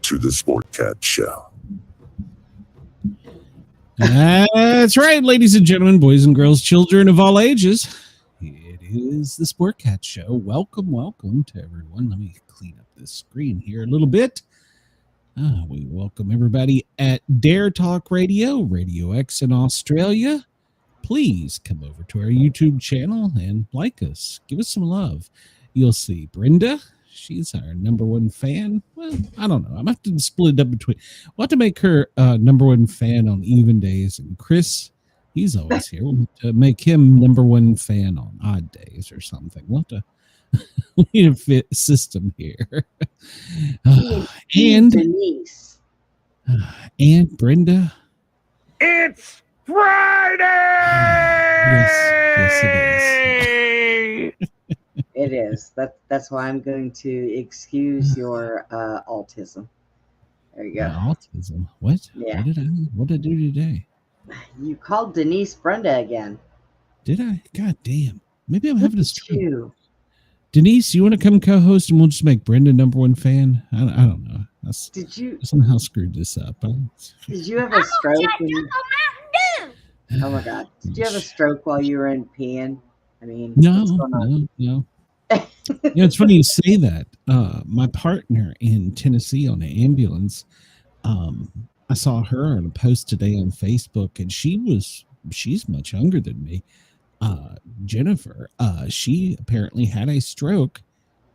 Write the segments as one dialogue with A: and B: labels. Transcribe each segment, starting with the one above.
A: to the SportCat Show.
B: That's right, ladies and gentlemen, boys and girls, children of all ages. It is the SportCat Show. Welcome to everyone. Let me clean up this screen here a little bit. We welcome everybody at Dare Talk Radio, Radio X in Australia. Please come over to our YouTube channel and like us. Give us some love. You'll see Brenda. She's our number one fan. Well, I don't know. I'm going to have to split it up between. We'll have to make her number one fan on even days. And Chris, he's always here. We'll have to make him number one fan on odd days or something. We'll have to we need a fit system here. And Denise. And Brenda.
C: It's Friday!
B: Yes, it is.
D: It is. That's why I'm going to excuse your autism. There you go.
B: Autism? What?
D: Yeah.
B: What did I do today?
D: You called Denise Brenda again.
B: Did I? God damn. Maybe I'm having a stroke. Denise, you want to come co-host and we'll just make Brenda number one fan? I don't know.
D: Did you
B: somehow screwed this up?
D: Did you have a stroke? Oh my God! Did you have a stroke while you were in peeing? I mean,
B: no. It's funny you say that. My partner in Tennessee on the ambulance, I saw her on a post today on Facebook, and she's much younger than me. Jennifer, she apparently had a stroke,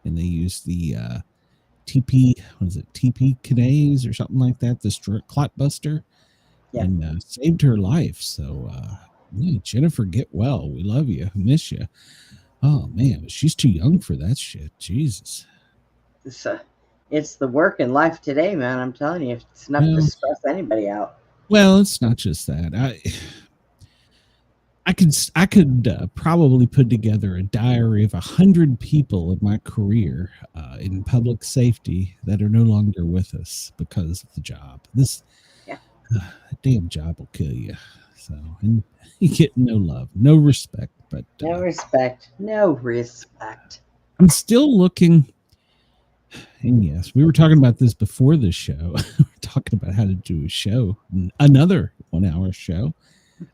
B: and they used the TP kinase or something like that, the stroke clot buster, and saved her life. So, Jennifer, get well. We love you. Miss you. Oh man, she's too young for that shit. Jesus.
D: It's the work in life today, man. I'm telling you, it's enough to stress anybody out.
B: Well, it's not just that. I could probably put together a diary of 100 people in my career in public safety that are no longer with us because of the job. This damn job will kill you. So, and you get no love, no respect. But
D: no respect.
B: I'm still looking. And yes, we were talking about this before the show. We're talking about how to do a show, another 1 hour show.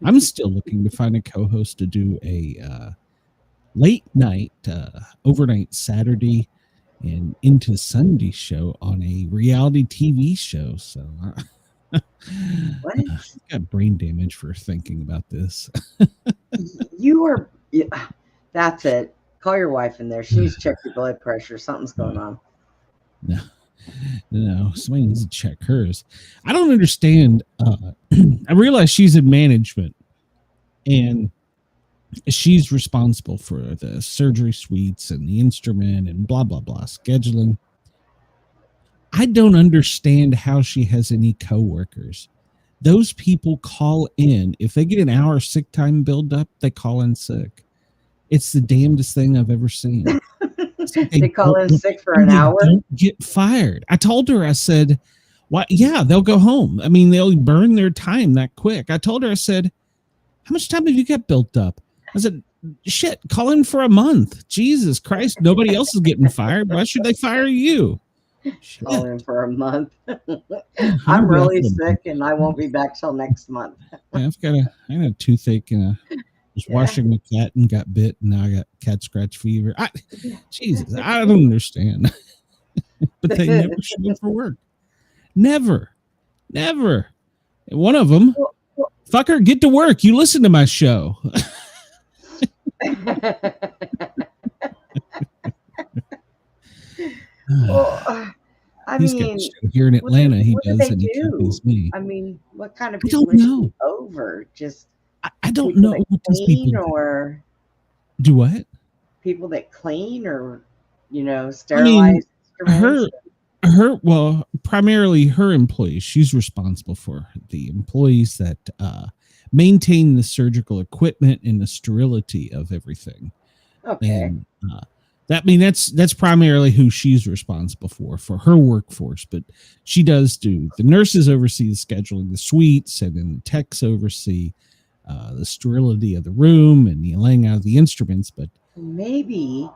B: I'm still looking to find a co-host to do a late night, overnight Saturday and into Sunday show on a reality TV show. So I got brain damage for thinking about this.
D: That's it. Call your wife in there. She needs to check your blood pressure. Something's going on.
B: No, somebody needs to check hers. I don't understand. I realize she's in management and she's responsible for the surgery suites and the instrument and blah, blah, blah, scheduling. I don't understand how she has any coworkers. Those people call in. If they get an hour sick time build up, they call in sick. It's the damnedest thing I've ever seen.
D: They call in sick for an hour?
B: Don't get fired. I told her, I said, "Why? Yeah, they'll go home. I mean, they'll burn their time that quick." I told her, I said, "How much time have you got built up?" I said, "Shit, call in for a month. Jesus Christ, nobody else is getting fired. Why should they fire you?"
D: Call in for a month. I'm really sick and I won't be back till next month.
B: I got a toothache and was washing my cat and got bit, and now I got cat scratch fever. Jesus, I don't understand. But they never show up for work. Never. One of them, fucker, get to work. You listen to my show.
D: Well,
B: He's got a show here in Atlanta. He does, and he copies me.
D: I mean, what kind of people
B: know.
D: Over? Just
B: I don't know what these people
D: or
B: do. What
D: people that clean or sterilize.
B: Well, primarily her employees. She's responsible for the employees that maintain the surgical equipment and the sterility of everything.
D: Okay.
B: And that's primarily who she's responsible for her workforce. But she does do the nurses oversee the scheduling, the suites, and then the techs oversee the sterility of the room and the laying out of the instruments. But
D: maybe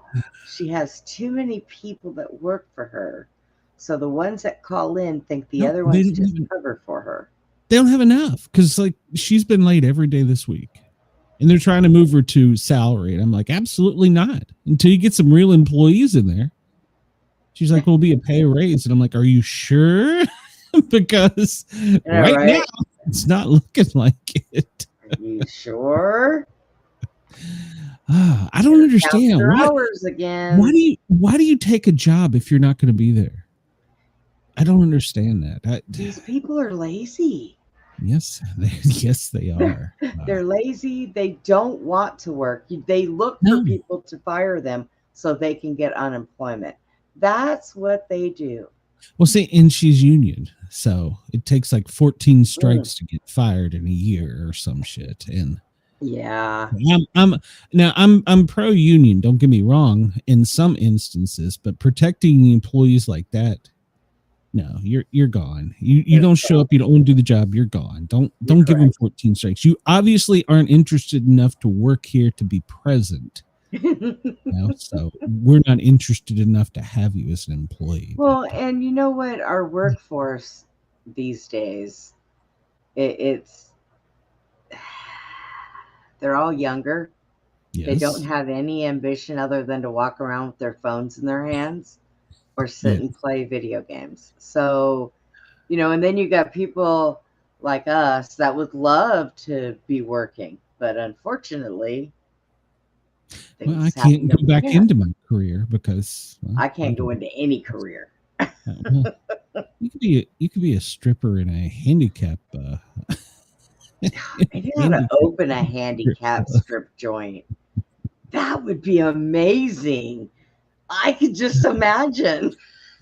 D: she has too many people that work for her. So the ones that call in think the
B: No,
D: other
B: they
D: ones
B: don't
D: just
B: even-
D: cover for her.
B: They don't have enough because like she's been late every day this week. And they're trying to move her to salary. And I'm like, absolutely not. Until you get some real employees in there. She's like, we'll be a pay raise. And I'm like, are you sure? Because right now, it's not looking like it.
D: Are you sure?
B: I don't understand.
D: Hours again.
B: Why do you take a job if you're not going to be there? I don't understand that.
D: These people are lazy.
B: Yes, they are.
D: They're lazy. They don't want to work. They look for people to fire them so they can get unemployment. That's what they do.
B: Well, see, and she's union, so it takes like 14 strikes to get fired in a year or some shit. And
D: yeah,
B: I'm pro union. Don't get me wrong in some instances, but protecting employees like that. No, you're gone. You don't show up. You don't want to do the job. You're gone. Don't give them 14 strikes. You obviously aren't interested enough to work here to be present. So we're not interested enough to have you as an employee.
D: Well, and you know what? Our workforce these days, it's they're all younger. Yes. They don't have any ambition other than to walk around with their phones in their hands. Or sit and play video games. So, and then you got people like us that would love to be working, but unfortunately,
B: I can't go back into my career because
D: I can't go into any career.
B: You could be a stripper in a handicap.
D: Maybe I ought to open a handicap strip joint. That would be amazing. I could just imagine.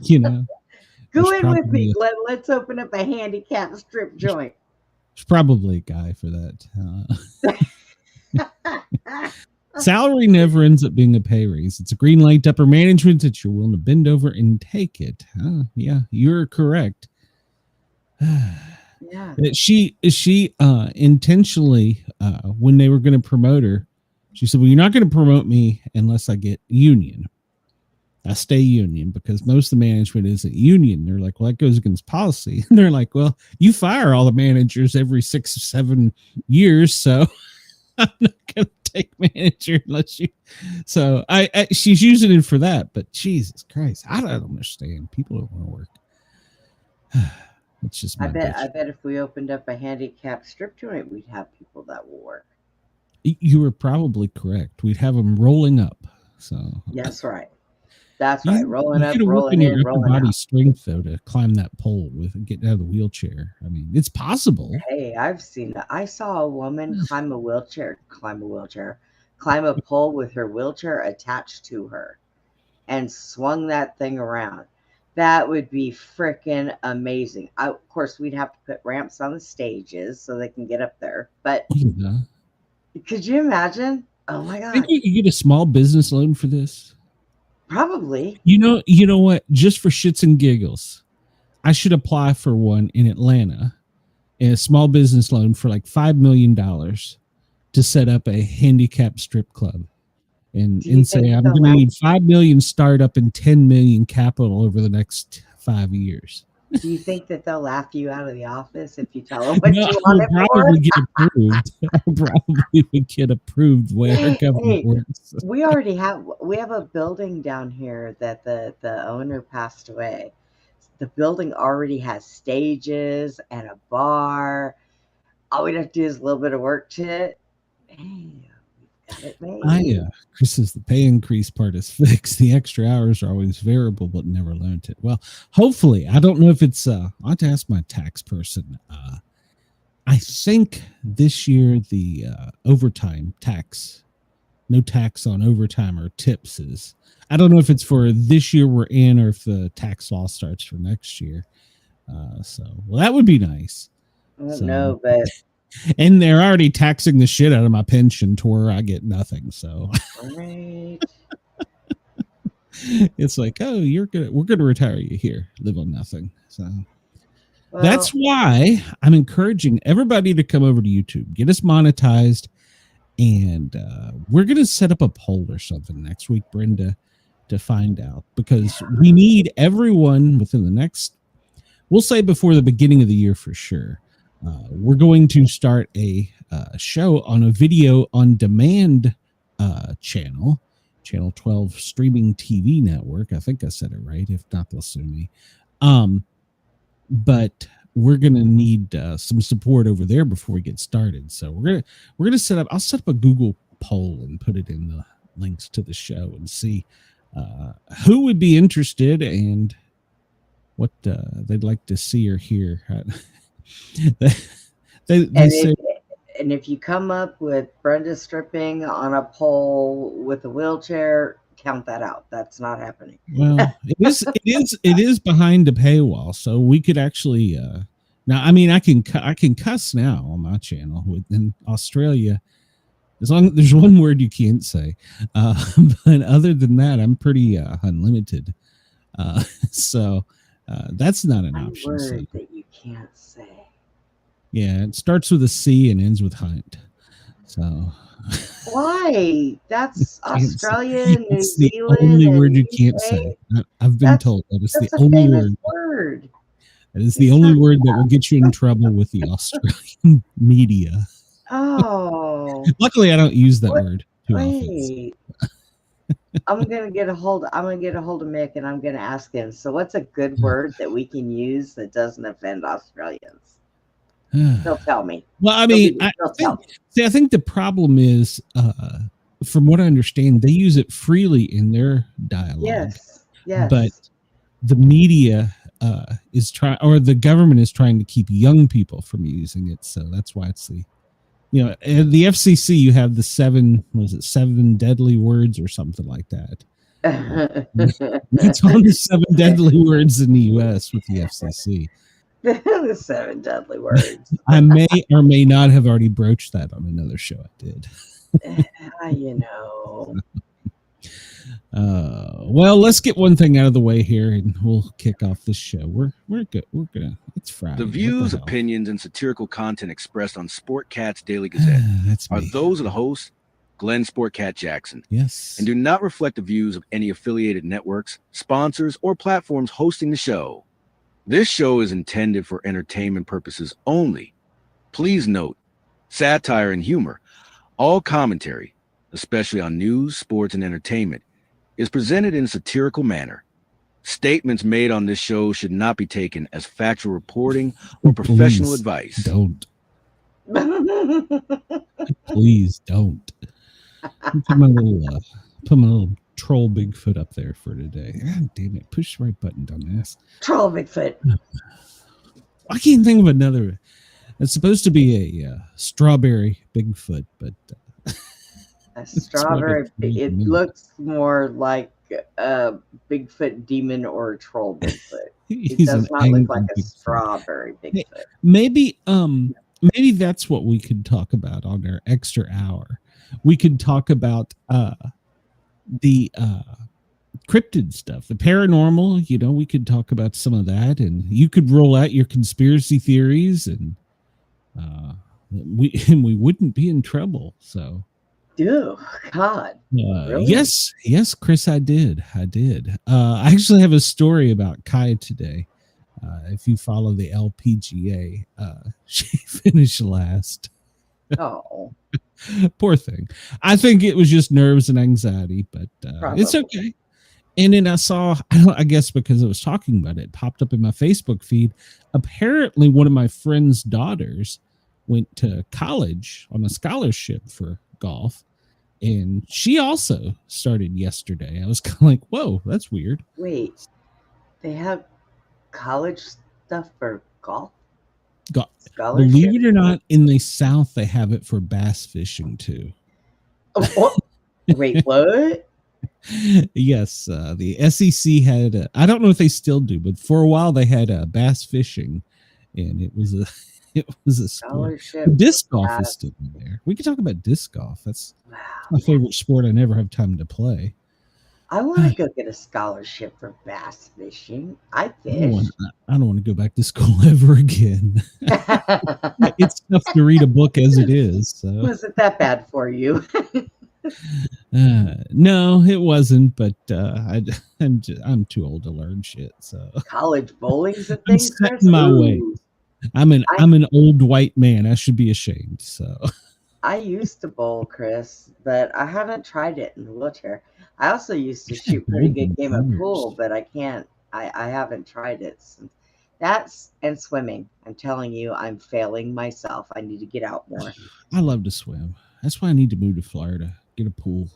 D: Go in with me, Glenn. Let's open up a handicap strip joint.
B: There's probably a guy for that. Salary never ends up being a pay raise. It's a green light to upper management that you're willing to bend over and take it. Yeah, you're correct.
D: Yeah.
B: She intentionally, when they were going to promote her, she said, well, you're not going to promote me unless I get union. I stay union because most of the management isn't union. They're like, well, that goes against policy. And they're like, well, you fire all the managers every 6 or 7 years. So I'm not going to take manager unless you. So she's using it for that. But Jesus Christ, I don't understand. People don't want to work. It's just
D: I bet if we opened up a handicap strip joint, we'd have people that will work.
B: You were probably correct. We'd have them rolling up. So
D: that's right. That's right. Rolling up, rolling in, rolling
B: body
D: out.
B: Strength though to climb that pole with getting out of the wheelchair. I mean, it's possible.
D: Hey, I've seen that. I saw a woman climb a pole with her wheelchair attached to her, and swung that thing around. That would be freaking amazing. Of course, we'd have to put ramps on the stages so they can get up there. But could you imagine? Oh my God!
B: I think you could get a small business loan for this.
D: Probably.
B: You know what? Just for shits and giggles, I should apply for one in Atlanta, a small business loan for like $5 million to set up a handicap strip club, and say I'm going to need $5 million startup and $10 million capital over the next 5 years.
D: Do you think that they'll laugh you out of the office if you tell them what you want it for?
B: I'll probably would get approved where our government works.
D: We have a building down here that the owner passed away. The building already has stages and a bar. All we'd have to do is a little bit of work to it. Hey, got it made.
B: Chris says the pay increase part is fixed. The extra hours are always variable, but never learned it. Well, hopefully, I don't know if it's. I'll have to ask my tax person. I think this year the overtime tax, no tax on overtime or tips is. I don't know if it's for this year we're in or if the tax law starts for next year. Well, that would be nice.
D: I don't know, but.
B: And they're already taxing the shit out of my pension to where I get nothing. So
D: right.
B: It's like, oh, we're gonna retire you here, live on nothing. So that's why I'm encouraging everybody to come over to YouTube, get us monetized, and we're gonna set up a poll or something next week, Brenda, to find out, because we need everyone within the next, we'll say before the beginning of the year for sure. We're going to start a show on a video on demand channel 12 streaming TV network. I think I said it right. If not, they'll sue me. But we're going to need some support over there before we get started. So we're going to set up, I'll set up a Google poll and put it in the links to the show and see who would be interested and what they'd like to see or hear. they say,
D: and if you come up with Brenda stripping on a pole with a wheelchair, count that out. That's not happening.
B: Well, it is behind a paywall, so we could actually now. I mean, I can cuss now on my channel. In Australia, as long as there's one word you can't say, but other than that, I'm pretty unlimited. So that's not an option.
D: Word
B: so.
D: that you can't say.
B: Yeah, it starts with a C and ends with Hunt. So
D: why? That's Australia, New
B: it's the
D: Zealand.
B: only word you
D: UK.
B: can't say. I've been told that it's the only word. That is the only word that will get you in trouble with the Australian media.
D: Oh.
B: Luckily, I don't use that word too
D: often. I'm gonna get a hold of Mick and I'm gonna ask him. So, what's a good word that we can use that doesn't offend Australians? He'll tell me.
B: Well, I mean, I think the problem is, from what I understand, they use it freely in their dialogue.
D: Yes.
B: But the media is trying, or the government is trying to keep young people from using it. So that's why it's the, at the FCC, you have the 7 deadly words or something like that. It's on the 7 deadly words in the U.S. with the FCC.
D: The 7 deadly words.
B: I may or may not have already broached that on another show I did. Well, let's get one thing out of the way here and we'll kick off this show. We're good. We're gonna. It's Friday.
E: The views, opinions, and satirical content expressed on SportCat'S Daily Gazette are those of the host, Glenn Sportcat Jackson.
B: Yes.
E: And do not reflect the views of any affiliated networks, sponsors, or platforms hosting the show. This show is intended for entertainment purposes only. Please note, satire and humor, all commentary, especially on news, sports, and entertainment, is presented in a satirical manner. Statements made on this show should not be taken as factual reporting or professional advice.
B: Don't. Please don't. Put my little troll Bigfoot up there for today. God damn it. Push the right button, dumbass.
D: Troll Bigfoot.
B: I can't think of another. It's supposed to be a strawberry Bigfoot, but
D: a strawberry. It looks more like a Bigfoot demon or a troll Bigfoot. It does not look like a strawberry Bigfoot.
B: Maybe that's what we could talk about on our extra hour. We could talk about the cryptid stuff, the paranormal. We could talk about some of that, and you could roll out your conspiracy theories, and we wouldn't be in trouble. So,
D: oh God, really?
B: yes, Chris, I did. I actually have a story about Kai today. If you follow the LPGA, she finished last.
D: Oh,
B: poor thing. I think it was just nerves and anxiety, but it's okay. And then I saw, I guess because I was talking about it popped up in my Facebook feed. Apparently, one of my friend's daughters went to college on a scholarship for golf, and she also started yesterday. I was kind of like, whoa, that's weird.
D: Wait, they have college stuff for golf?
B: Believe it or not, in the South, they have it for bass fishing too.
D: Wait, what?
B: Yes, the SEC had, I don't know if they still do, but for a while they had bass fishing, and it was a
D: scholarship.
B: Disc golf is still in there. We could talk about disc golf. That's my favorite sport. I never have time to play.
D: I want to go get a scholarship for bass fishing. I fish.
B: I don't want to go back to school ever again. It's tough to read a book as it is. So.
D: Was it that bad for you?
B: No, it wasn't. But I'm too old to learn shit. So
D: College bowling's a
B: I'm
D: thing,
B: set
D: Chris?
B: in my
D: Ooh.
B: way. I'm an old white man. I should be ashamed. So
D: I used to bowl, Chris, but I haven't tried it in a wheelchair. I also used to shoot pretty good game of pool, but I can't. I haven't tried it since. That's and swimming. I'm telling you, I'm failing myself. I need to get out more.
B: I love to swim. That's why I need to move to Florida, get a pool.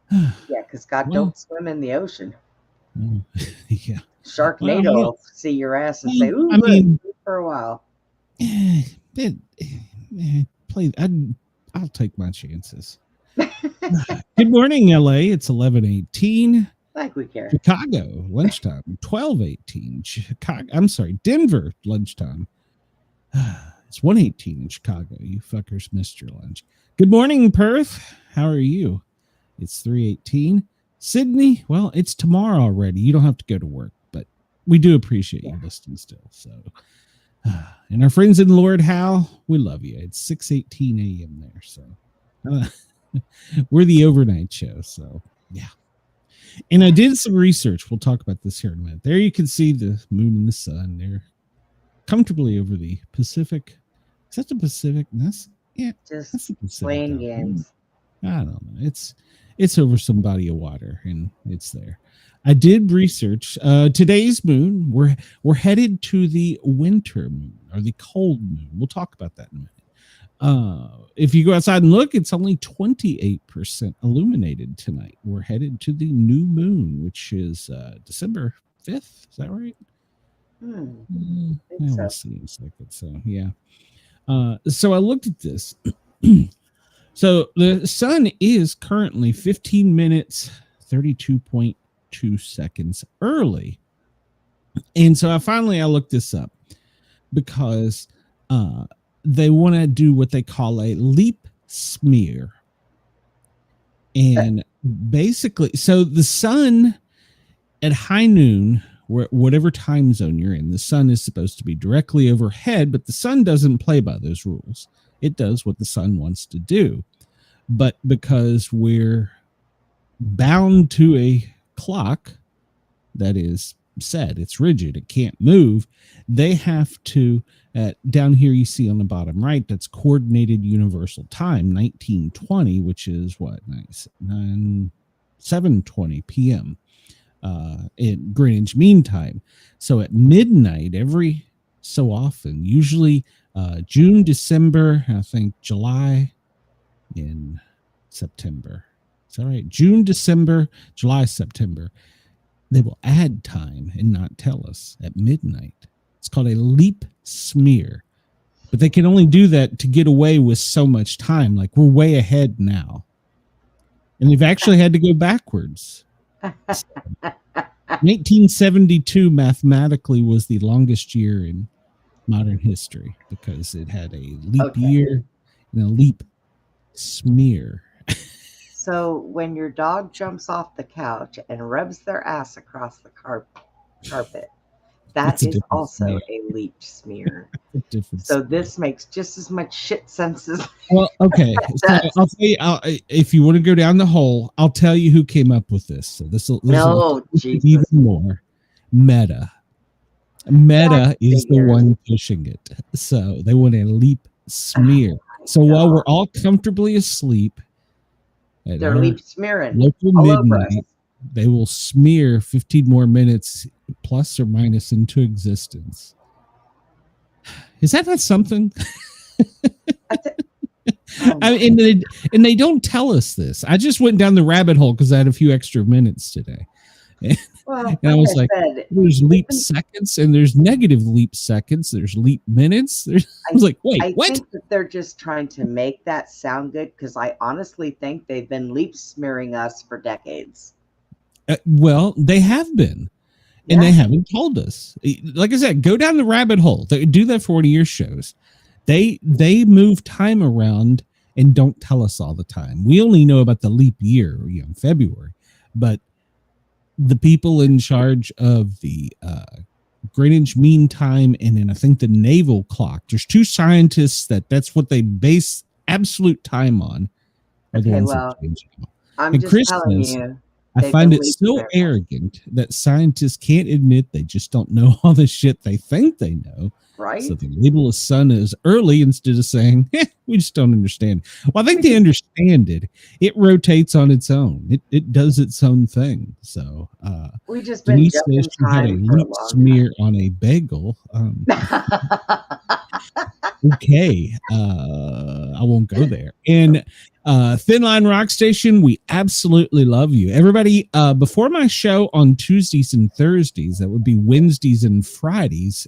D: Yeah, because God
B: Well-
D: don't swim in the ocean.
B: Oh, yeah.
D: Sharknado
B: Well,
D: will see your ass and say, "Ooh,
B: I mean,
D: look," for a while.
B: Play. I'll take my chances. Good morning, LA. It's 11:18.
D: Like we care.
B: Chicago lunchtime 12:18. Chicago. I'm sorry, Denver lunchtime. It's 1:18 in Chicago. You fuckers missed your lunch. Good morning, Perth. How are you? It's 3:18. Sydney. Well, it's tomorrow already. You don't have to go to work, but we do appreciate you listening still. So, and our friends in Lord Howe, we love you. It's 6:18 a.m. there. So, we're the overnight show. So, yeah. And I did some research. We'll talk about this here in a minute. There you can see the moon and the sun. They're comfortably over the Pacific. Is that the Pacific? That's the
D: Just
B: Pacific.
D: playing
B: though.
D: games.
B: I don't know. It's over some body of water, and it's there. I did research today's moon. We're headed to the winter moon or the cold moon. We'll talk about that in a minute. If you go outside and look, it's only 28% illuminated tonight. We're headed to the new moon, which is December 5th. Is that right? We'll see in a second. So yeah. So I looked at this. So the sun is currently 15 minutes, 32.2 seconds early. And so I looked this up because they want to do what they call a leap smear. And basically, so the sun at high noon, whatever time zone you're in, the sun is supposed to be directly overhead, but the sun doesn't play by those rules. It does what the sun wants to do. But because we're bound to a clock that is set, it's rigid, it can't move, they have to, down here you see on the bottom right, that's Coordinated Universal Time, 1920, which is what, 7:20 p.m. In Greenwich Mean Time. So at midnight, every so often, usually June, December, I think July, in September. Is that right? June, December, July, September. They will add time and not tell us at midnight. It's called a leap smear. But they can only do that to get away with so much time. Like we're way ahead now. And they've actually had to go backwards. 1972 mathematically was the longest year in modern history because it had a leap year and a leap smear.
D: So when your dog jumps off the couch and rubs their ass across the carpet, that is also a leap smear. So this makes just as much shit sense as
B: well. Okay, so I'll tell you. If you want to go down the hole, I'll tell you who came up with this. So this will even more. Meta is the one pushing it. So they want a leap smear. So while we're all comfortably asleep,
D: they're leap smearing
B: local midnight, they will smear 15 more minutes plus or minus into existence. Is that not something? I mean, and they don't tell us this. I just went down the rabbit hole because I had a few extra minutes today.
D: Well,
B: and I was like, there's leap seconds and there's negative leap seconds. There's leap minutes. I was like, wait, what?
D: I think that they're just trying to make that sound good because I honestly think they've been leap smearing us for decades.
B: Well, they have been. And they haven't told us. Like I said, go down the rabbit hole. They do that for one of your shows. They move time around and don't tell us all the time. We only know about the leap year, in February. But the people in charge of the Greenwich Mean Time and then I think the naval clock, there's two scientists that's what they base absolute time on are the
D: Okay,
B: ones that
D: well,
B: change now.
D: I'm
B: And
D: just
B: Chris
D: telling
B: says,
D: you,
B: I
D: they've
B: find
D: been
B: it
D: leaking
B: so
D: their
B: arrogant that scientists can't admit they just don't know all the shit they think they know. So
D: right?
B: they label a sun as early instead of saying, we just don't understand. Well, I think
D: We
B: they
D: just
B: understand it. It rotates on its own. It does its own thing. So
D: we just been
B: Denise says
D: jumping
B: she had a
D: time for a
B: leek
D: long
B: smear on a bagel.
D: time.
B: Okay, I won't go there. And Thin Line Rock Station, we absolutely love you, everybody. Before my show on Tuesdays and Thursdays, that would be Wednesdays and Fridays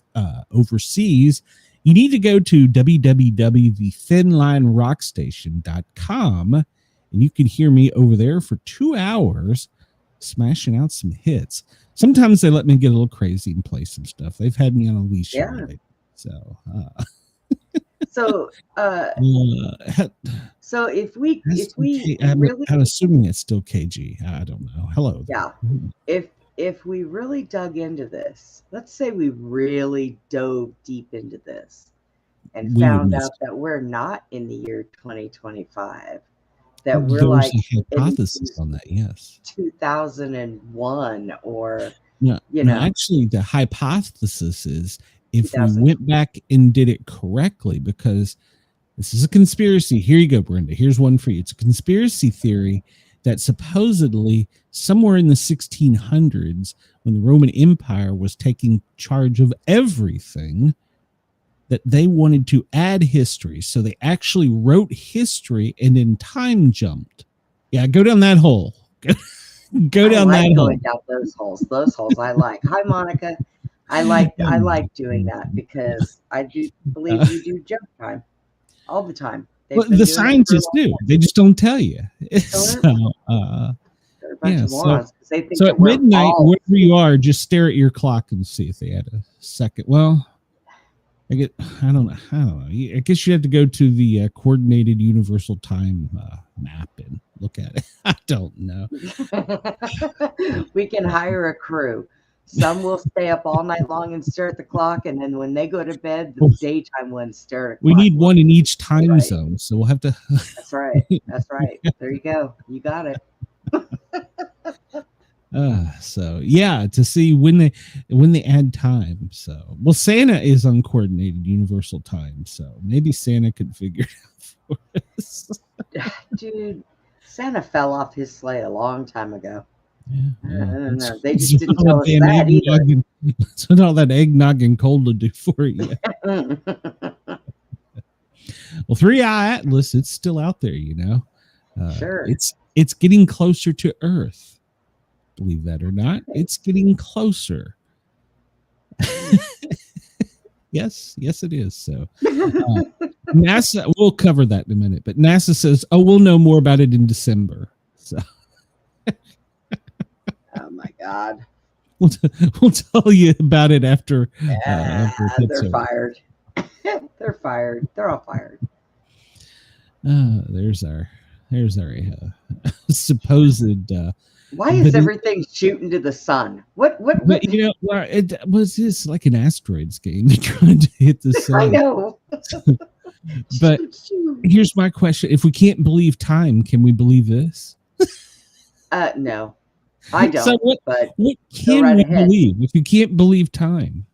B: overseas, you need to go to www.thethinlinerockstation.com, and you can hear me over there for 2 hours smashing out some hits. Sometimes they let me get a little crazy and play some stuff. They've had me on a leash
D: Yeah.
B: here lately. So
D: So, so if we
B: I'm assuming it's still KG. I don't know. Hello.
D: Yeah, if we really dug into this, let's say we really dove deep into this and
B: We would
D: found
B: miss
D: out that we're not in the year 2025, that we're
B: There's
D: like
B: a
D: in
B: hypothesis on that, yes.
D: 2001 or,
B: No,
D: you
B: no,
D: know,
B: actually, the hypothesis is if we
D: 2000.
B: went back and did it correctly, because this is a conspiracy. Here you go, Brenda. Here's one for you. It's a conspiracy theory that supposedly somewhere in the 1600s, when the Roman Empire was taking charge of everything, that they wanted to add history. So they actually wrote history and then time jumped. Yeah, go down that hole. Go down that hole.
D: Going down those holes. Those holes I like. Hi, Monica. I like doing that because I do believe we do jump time all the time.
B: Well, the scientists do. They just don't tell you. So,
D: they're a bunch of morons because they think
B: so
D: that
B: at midnight,
D: all
B: wherever you are, just stare at your clock and see if they had a second. Well, I don't know. I guess you have to go to the coordinated universal time map and look at it. I don't know.
D: We can hire a crew. Some will stay up all night long and stare at the clock, and then when they go to bed, the daytime ones stare at the
B: We
D: clock.
B: need one in each time zone, so we'll have to.
D: That's right. That's right. There you go. You got it.
B: So yeah, to see when they add time. So well, Santa is on coordinated universal time, so maybe Santa could figure it out for us.
D: Dude, Santa fell off his sleigh a long time ago.
B: Yeah,
D: I don't know. They just didn't tell us that
B: either. That's what all that eggnog and cold will do for you. Well, 3-Eye Atlas, it's still out there, you know.
D: Sure.
B: It's getting closer to Earth. Believe that or not, it's getting closer. Yes, it is. So NASA, we'll cover that in a minute, but NASA says, we'll know more about it in December. So
D: oh my God.
B: We'll tell you about it after.
D: They're fired. They're fired. They're all fired.
B: There's our supposed.
D: Why is everything shooting to the sun? What?
B: But you know, it was just like an asteroids game. They're trying to hit the sun.
D: I know.
B: But here's my question: if we can't believe time, can we believe this?
D: No, I don't.
B: So what can we believe if you can't believe time?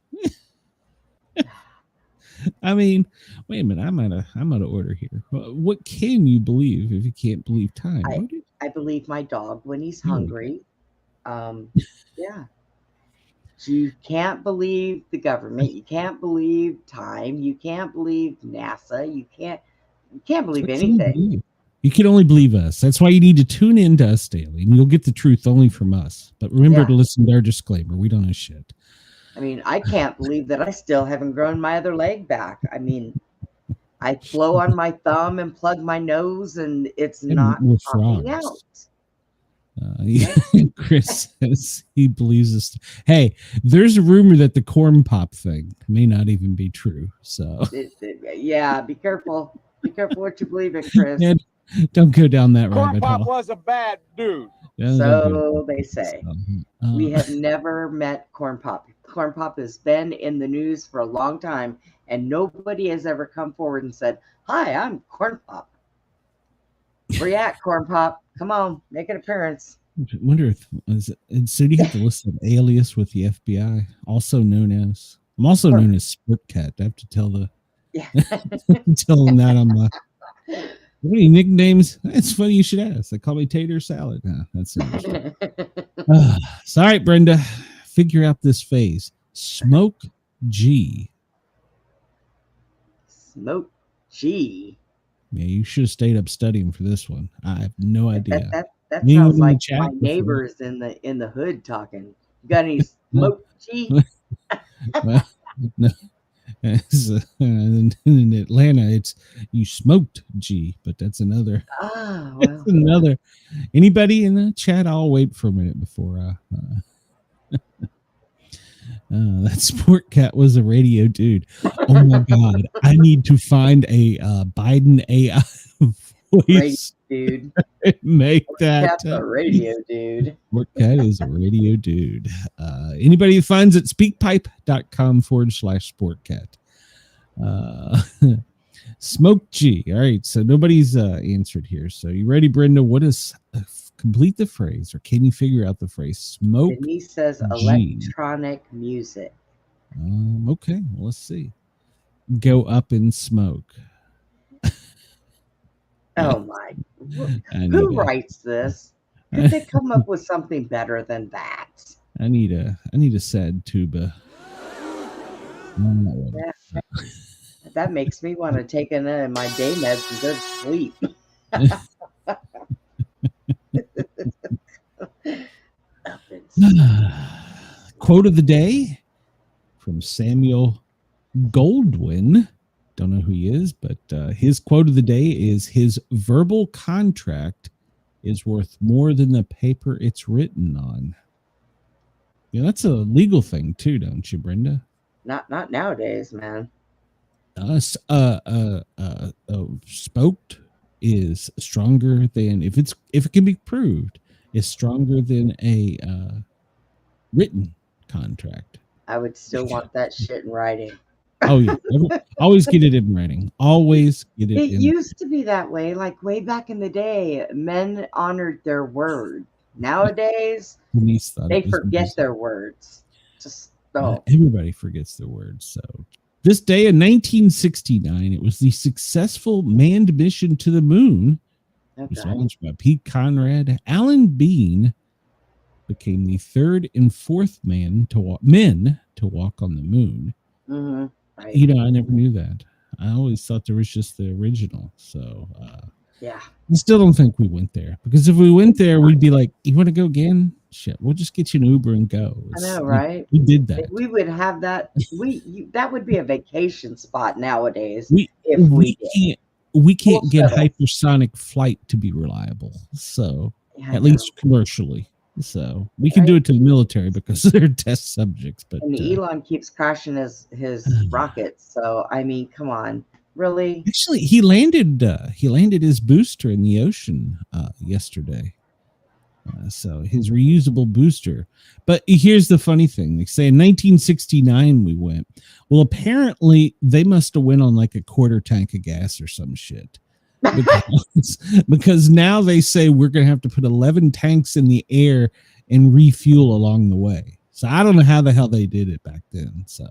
B: I mean, wait a minute. I'm out of order here. What can you believe if you can't believe time?
D: I believe my dog when he's hungry. Yeah. You can't believe the government. You can't believe time. You can't believe NASA. You can't believe anything.
B: You can only believe us. That's why you need to tune in to us daily, and you'll get the truth only from us. But remember to listen to our disclaimer. We don't know shit.
D: I mean, I can't believe that I still haven't grown my other leg back. I mean, I blow on my thumb and plug my nose, and it's not popping out.
B: Chris says he believes us. Hey, there's a rumor that the corn pop thing may not even be true. So
D: yeah, be careful. Be careful what you believe in, Chris.
B: Yeah, don't go down that
C: Corn
B: rabbit hole.
C: Pop was a bad dude.
D: So they say. We have never met Corn Pop. Corn Pop has been in the news for a long time, and nobody has ever come forward and said, "Hi, I'm Corn Pop." Where you at, Corn Pop? Come on, make an appearance.
B: I wonder if so. Do you have to list an alias with the FBI, also known as? I'm also known as Sport Cat. I have to tell them that on my. What any nicknames? It's funny you should ask. They call me Tater Salad. That's it. So, all right, Brenda, figure out this phase. Smoke G.
D: Smoke G.
B: Yeah, you should have stayed up studying for this one. I have no idea.
D: That sounds like my neighbors in the hood talking. You got any smoke G?
B: Well, no. In Atlanta, it's you smoked G, but that's another.
D: Well.
B: That's another. Anybody in the chat? I'll wait for a minute before. That Sport Cat was a radio dude. Oh my god! I need to find a Biden AI voice.
D: Radio dude.
B: Make that
D: a radio dude.
B: Sport Cat is a radio dude. Anybody who finds it, speakpipe.com/sportcat. Smoke G. All right, so nobody's answered here. So you ready, Brenda? What is complete the phrase, or can you figure out the phrase smoke?
D: He says electronic music.
B: Okay, well, let's see. Go up in smoke.
D: Oh my! Who writes this? Could they come up with something better than that?
B: I need a sad tuba.
D: That makes me want to take my day meds and go to sleep.
B: Quote of the day from Samuel Goldwyn. Don't know who he is, but his quote of the day is, "His verbal contract is worth more than the paper it's written on." Yeah, that's a legal thing too, don't you, Brenda?
D: Not nowadays, man.
B: Smoked is stronger than if it can be proved, is stronger than a written contract.
D: I would still want that shit in writing.
B: Oh yeah, always get it in writing. Always get it.
D: It used to be that way, like way back in the day. Men honored their word. Nowadays, they forget their words. Just
B: everybody forgets their words. So this day in 1969, it was the successful manned mission to the moon. It was launched by Pete Conrad. Alan Bean became the third and fourth men to walk on the moon.
D: Mm-hmm. Right.
B: You know, I never knew that. I always thought there was just the original. So
D: yeah,
B: I still don't think we went there, because if we went there, we'd be like, "You want to go again? Shit, we'll just get you an Uber and go."
D: I know, right?
B: We did that.
D: We would have that. That would be a vacation spot nowadays.
B: We can't get hypersonic flight to be reliable. So at least commercially. So we can do it to the military because they're test subjects. But
D: and Elon keeps crashing his rockets. So I mean, come on, really?
B: Actually, he landed his booster in the ocean yesterday. So his reusable booster. But here's the funny thing. They say in 1969 we went. Well, apparently they must have went on like a quarter tank of gas or some shit. Because now they say we're going to have to put 11 tanks in the air and refuel along the way. So I don't know how the hell they did it back then. So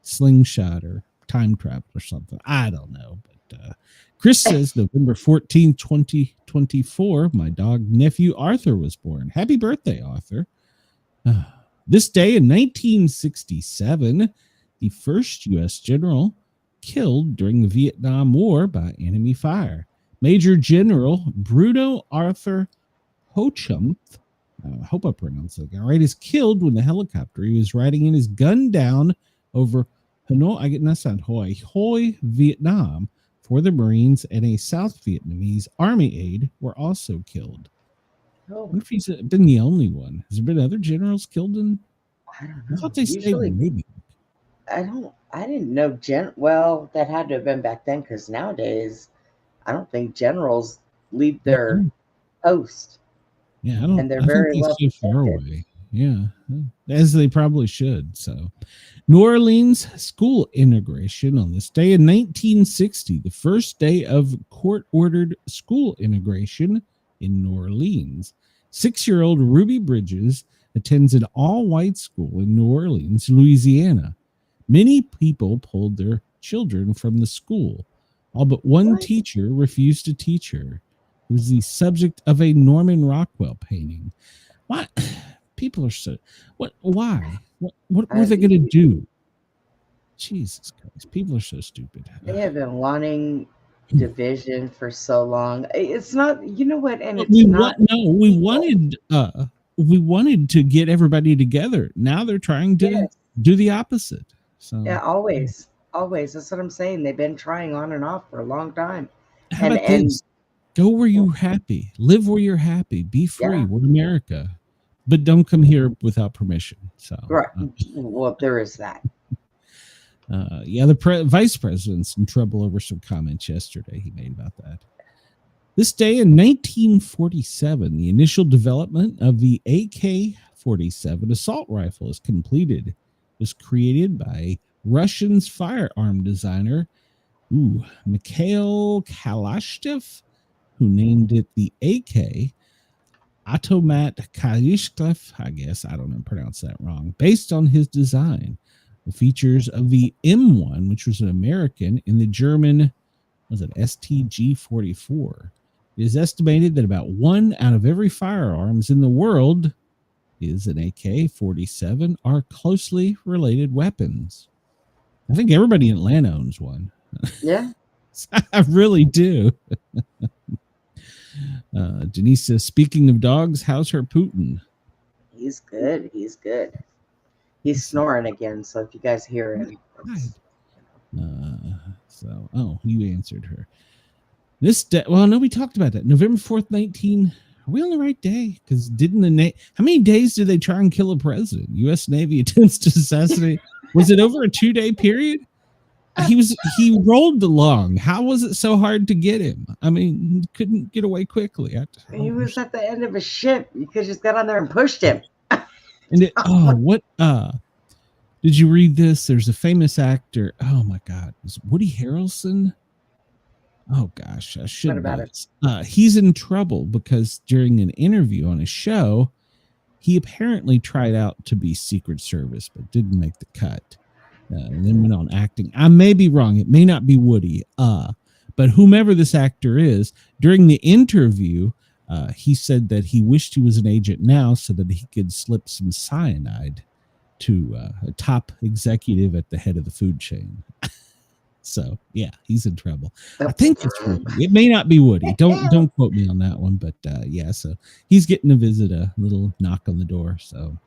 B: slingshot or time travel or something. I don't know. But Chris says November 14th, 2024, my dog nephew Arthur was born. Happy birthday, Arthur. This day in 1967, the first U.S. general killed during the Vietnam War by enemy fire. Major General Bruno Arthur Hochmuth, I hope I pronounced that right, is killed when the helicopter he was riding in is gunned down over Hanoi, Vietnam. 4 of the Marines and a South Vietnamese army aide were also killed. I wonder if he's been the only one. Has there been other generals killed in?
D: I don't know.
B: I thought they stayed maybe.
D: I didn't know well, that had to have been back then, because nowadays I don't think generals leave their post.
B: Yeah, I don't.
D: And they're very well
B: so far away. Yeah, as they probably should. So, New Orleans school integration on this day in 1960, the first day of court-ordered school integration in New Orleans. 6-year-old Ruby Bridges attends an all-white school in New Orleans, Louisiana. Many people pulled their children from the school. All but one teacher refused to teach her. It was the subject of a Norman Rockwell painting. What? People are so... What? Why? What were they going to do? Jesus Christ. People are so stupid.
D: They have been wanting division for so long. It's not... You know what? And it's
B: we
D: not...
B: we wanted to get everybody together. Now they're trying to do the opposite. So
D: yeah, always. That's what I'm saying. They've been trying on and off for a long time.
B: How about this? Go where you're happy. Live where you're happy. Be free.
D: Yeah.
B: We're America. But don't come here without permission. So
D: right. Well, there is that.
B: The vice president's in trouble over some comments yesterday he made about that. This day in 1947, the initial development of the AK-47 assault rifle is completed. It was created by Russian's firearm designer, Mikhail Kalashnikov, who named it the AK Automat Kalashnikov. I guess I don't know, pronounce that wrong. Based on his design, the features of the M1, which was an American, in the German, was it STG-44. It is estimated that about 1 out of every firearms in the world is an AK-47 are closely related weapons. I think everybody in Atlanta owns one.
D: Yeah.
B: I really do. Denise says, speaking of dogs, how's her Putin?
D: He's good. He's snoring again, so if you guys hear him.
B: You answered her. This day, well, no, we talked about that. November 4th, 19. Are we on the right day? Because how many days did they try and kill a president? U.S. Navy attempts to assassinate. Was it over a 2-day period? He rolled along. How was it so hard to get him? I mean, he couldn't get away quickly.
D: He was at the end of a ship. You could just got on there and pushed him.
B: Did you read this? There's a famous actor. Oh my God, is Woody Harrelson? Oh gosh, I should.
D: What about it?
B: He's in trouble because during an interview on a show, he apparently tried out to be Secret Service but didn't make the cut. And then went on acting. I may be wrong. It may not be Woody. But whomever this actor is, during the interview, he said that he wished he was an agent now so that he could slip some cyanide to a top executive at the head of the food chain. So yeah, he's in trouble. I think it's Woody. It may not be Woody. Don't quote me on that one. But yeah, so he's getting to visit, a little knock on the door. So.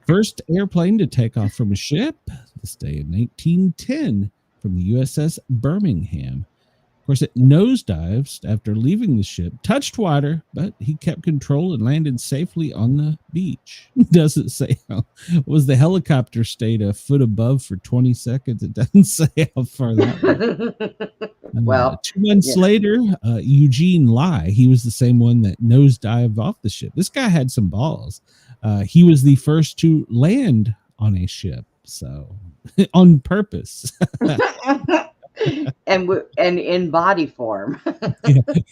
B: First airplane to take off from a ship this day in 1910 from the USS Birmingham. Of course, it nosedives after leaving the ship, touched water, but he kept control and landed safely on the beach. Doesn't say how. Was the helicopter stayed a foot above for 20 seconds? It doesn't say how far that was. Well, 2 months later, Eugene Lai, he was the same one that nosedived off the ship. This guy had some balls. He was the first to land on a ship, so on purpose.
D: and in body form.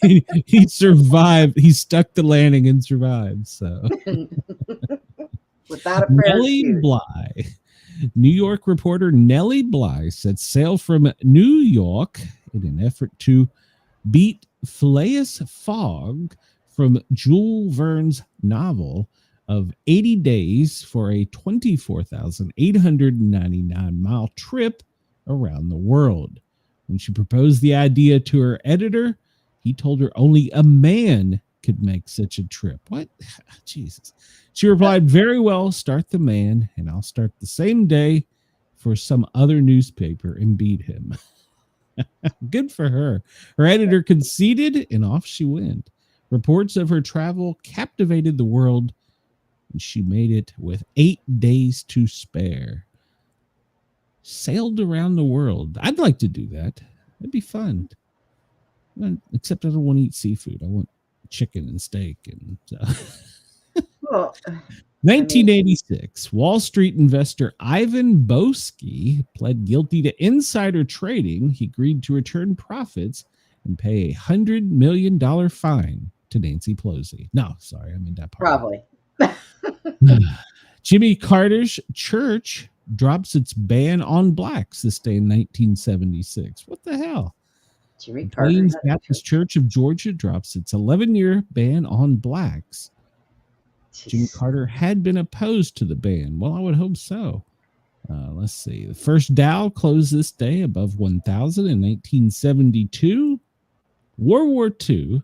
B: he survived. He stuck the landing and survived. So
D: without a
B: Nellie Bly, New York reporter Nellie Bly set sail from New York in an effort to beat Phileas Fogg from Jules Verne's novel of 80 Days for a 24,899-mile trip around the world. When she proposed the idea to her editor, he told her only a man could make such a trip. What? Jesus. She replied, very well, start the man, and I'll start the same day for some other newspaper and beat him. Good for her. Her editor conceded, and off she went. Reports of her travel captivated the world, and she made it with 8 days to spare. Sailed around the world. I'd like to do that. It'd be fun. Except I don't want to eat seafood. I want chicken and steak. And so.
D: Well,
B: 1986, Wall Street investor Ivan Boesky pled guilty to insider trading. He agreed to return profits and pay $100 million fine to Nancy Pelosi. No, sorry, I mean that part.
D: probably.
B: Jimmy Carter's church drops its ban on blacks this day in 1976. What the hell?
D: Jimmy
B: The
D: Carter.
B: Plains Baptist Church of Georgia drops its 11-year ban on blacks. Jimmy Carter had been opposed to the ban. Well, I would hope so. Let's see. The first Dow closed this day above 1,000 in 1972. World War II,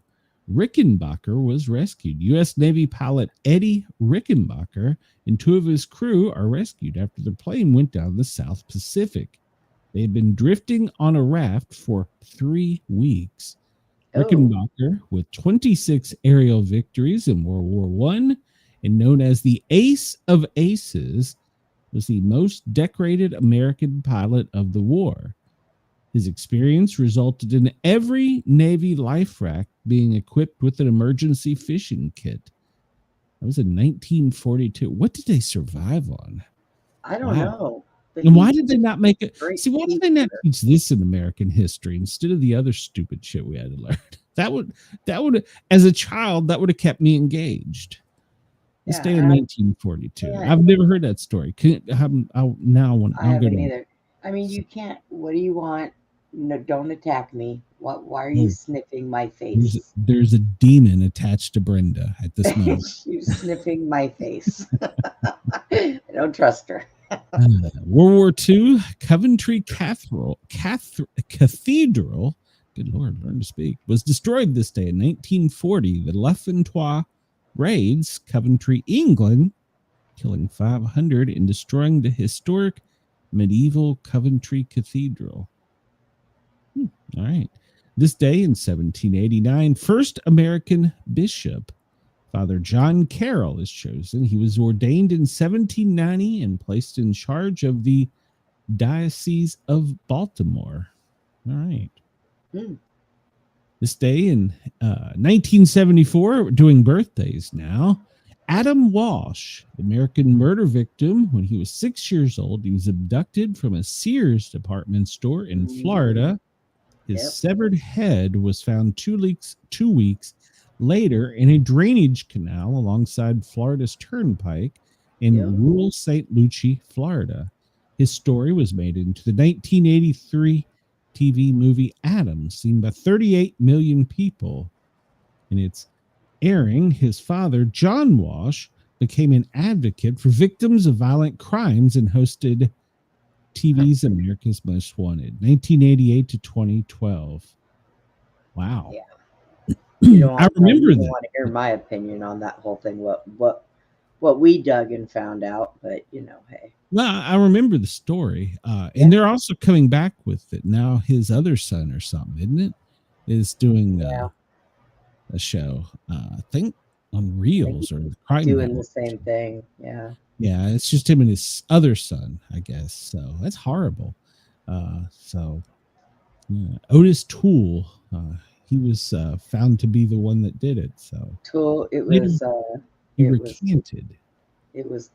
B: Rickenbacker was rescued. U.S. Navy pilot Eddie Rickenbacker and 2 of his crew are rescued after the plane went down the South Pacific. They had been drifting on a raft for 3 weeks. Rickenbacker, with 26 aerial victories in World War I, and known as the Ace of Aces, was the most decorated American pilot of the war. His experience resulted in every Navy life raft being equipped with an emergency fishing kit. That was in 1942. What did they survive on?
D: I don't know.
B: And why did they not make it? See, why did they not teach this in American history instead of the other stupid shit we had to learn? That would, as a child, that would have kept me engaged. This day in 1942.
D: Yeah.
B: I've never heard that story.
D: I haven't either. I mean, you can't. What do you want? No, don't attack me. Why are you sniffing my face?
B: There's a demon attached to Brenda at this moment.
D: She's sniffing my face. I don't trust her.
B: World War II, Coventry Cathedral, good Lord, learn to speak, was destroyed this day in 1940. The L'Enfant raids Coventry, England, killing 500 and destroying the historic medieval Coventry Cathedral. All right. This day in 1789, first American bishop, Father John Carroll, is chosen. He was ordained in 1790 and placed in charge of the Diocese of Baltimore. All right. This day in 1974, doing birthdays now, Adam Walsh, the American murder victim, when he was 6 years old, he was abducted from a Sears department store in Florida. His severed head was found 2 weeks later in a drainage canal alongside Florida's Turnpike in rural St. Lucie, Florida. His story was made into the 1983 TV movie Adam, seen by 38 million people. In its airing, his father, John Walsh, became an advocate for victims of violent crimes and hosted TV's America's Most Wanted, 1988 to 2012. Wow.
D: Yeah. You
B: I remember that.
D: I want to hear my opinion on that whole thing. What we dug and found out, but hey.
B: Well, I remember the story, and they're also coming back with it now. His other son or something, isn't it? Is doing a show. I think on Reels or Crime
D: doing
B: Network.
D: The same thing. Yeah.
B: Yeah, it's just him and his other son, I guess. So that's horrible. Otis Toole, he was found to be the one that did it. So
D: Toole, it was.
B: He recanted.
D: It was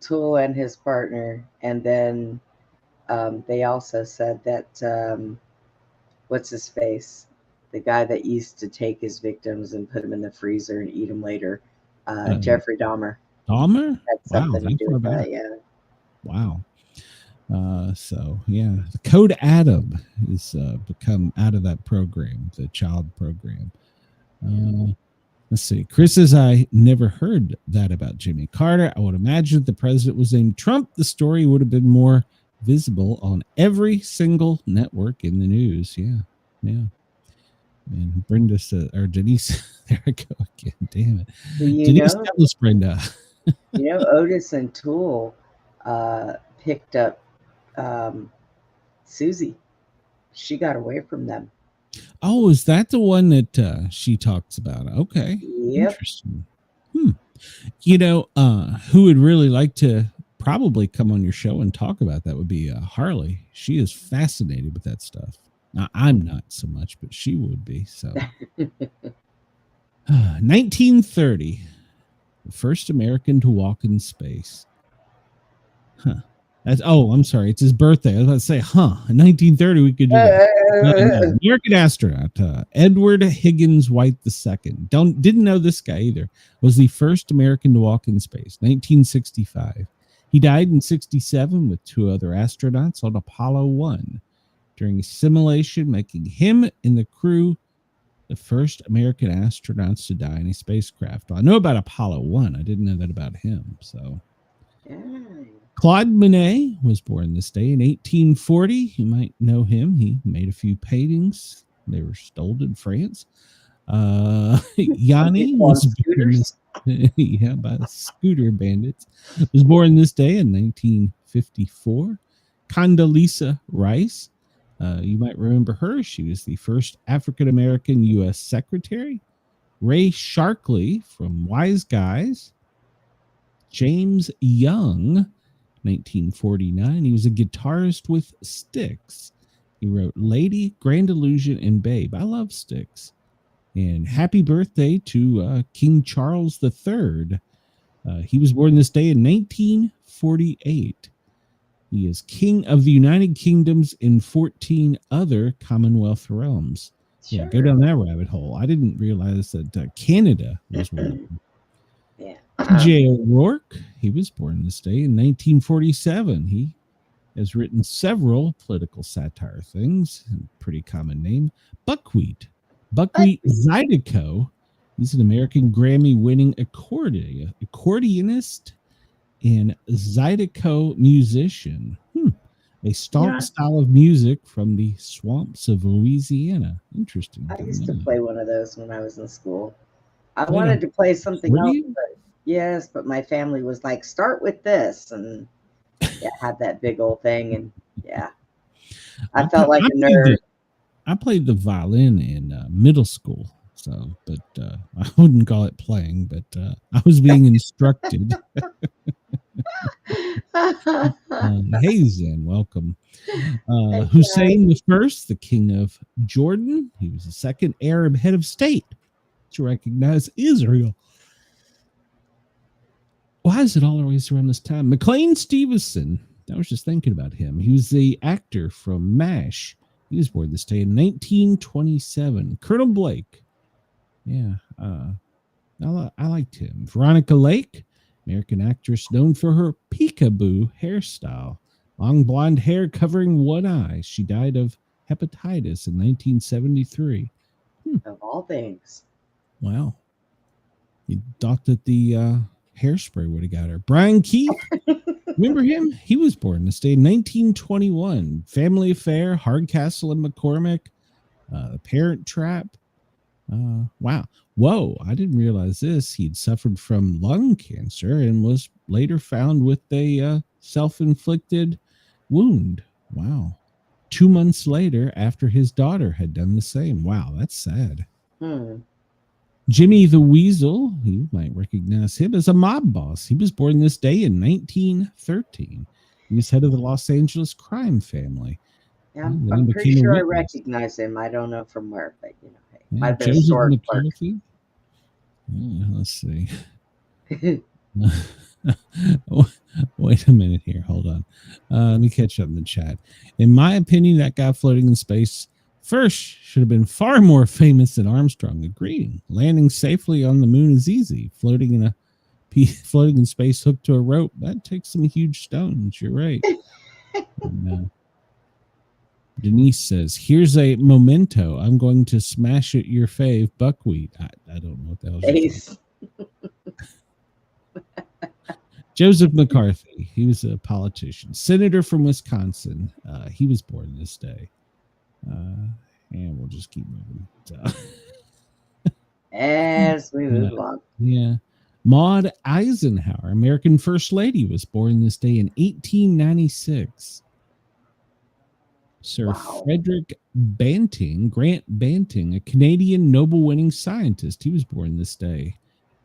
D: Toole and his partner, and then they also said that what's his face, the guy that used to take his victims and put them in the freezer and eat them later. Jeffrey Dahmer.
B: Dahmer?
D: That's something to do with that, yeah.
B: Wow. The Code Adam has become out of that program, the child program. Let's see. Chris says, I never heard that about Jimmy Carter. I would imagine if the president was named Trump, the story would have been more visible on every single network in the news. Yeah. And Brenda said, or Denise, there I go again. Damn it. Denise, tell us, Brenda.
D: Otis and Toole picked up Susie. She got away from them.
B: Oh, is that the one that she talks about? Okay.
D: Yep.
B: Interesting. Who would really like to probably come on your show and talk about that would be Harley. She is fascinated with that stuff. Now, I'm not so much, but she would be. So, 1930, the first American to walk in space. Huh. I'm sorry. It's his birthday. I was about to say, in 1930, we could do that. No, American astronaut Edward Higgins White II. Didn't know this guy either. Was the first American to walk in space. 1965. He died in 67 with two other astronauts on Apollo 1 during a simulation, making him and the crew the first American astronauts to die in a spacecraft. Well, I know about Apollo 1. I didn't know that about him. So. Claude Monet was born this day in 1840. You might know him. He made a few paintings. They were stolen in France. Yanni was born by the scooter bandits. Was born this day in 1954. Condoleezza Rice. You might remember her. She was the first African-American U.S. Secretary. Ray Sharkley from Wise Guys. James Young, 1949. He was a guitarist with Styx. He wrote Lady, Grand Illusion, and Babe. I love Styx. And happy birthday to King Charles III. He was born this day in 1948. He is King of the United Kingdoms in 14 other Commonwealth realms. Sure. Yeah, go down that rabbit hole. I didn't realize that Canada was one of them.
D: Yeah.
B: J. O'Rourke, he was born this day in 1947. He has written several political satire things. Pretty common name. Buckwheat Zydeco. He's an American Grammy-winning accordionist and Zydeco musician. A style of music from the swamps of Louisiana. Interesting.
D: I used to play one of those when I was in school. I wanted to play something else, but my family was like, start with this, and had that big old thing, and I felt like a nerd.
B: I played the violin in middle school, but I wouldn't call it playing, but I was being instructed. Hey Zen, welcome. Hussein the First, the king of Jordan. He was the second Arab head of state to recognize Israel. Why is it always around this time? McLean Stevenson. I was just thinking about him. He was the actor from MASH. He was born this day in 1927. Colonel Blake. Yeah, I liked him. Veronica Lake, American actress known for her peekaboo hairstyle. Long blonde hair covering one eye. She died of hepatitis in 1973.
D: Of all things.
B: Wow. You thought that the hairspray would have got her. Brian Keith. Remember him? He was born this day in 1921. Family Affair, Hardcastle and McCormick, The Parent Trap. Wow. Whoa, I didn't realize this. He'd suffered from lung cancer and was later found with a self-inflicted wound. Wow. 2 months later, after his daughter had done the same. Wow, that's sad. Jimmy the Weasel, you might recognize him as a mob boss. He was born this day in 1913. He was head of the Los Angeles crime family.
D: Yeah, I'm pretty sure I recognize him. I don't know from where, but hey, might be a sword clerk.
B: Let's see. Wait a minute here. Hold on. Let me catch up in the chat. In my opinion, that guy floating in space first should have been far more famous than Armstrong. Agreeing. Landing safely on the moon is easy. Floating in space hooked to a rope, that takes some huge stones. You're right. And, Denise says, here's a memento. I'm going to smash it your fave, buckwheat. I don't know what the hell is. Joseph McCarthy. He was a politician. Senator from Wisconsin. He was born this day. And we'll just keep moving.
D: As we move along.
B: Yeah. Maud Eisenhower, American First Lady, was born this day in 1896. Sir Frederick Grant Banting, a Canadian Nobel-winning scientist. He was born this day.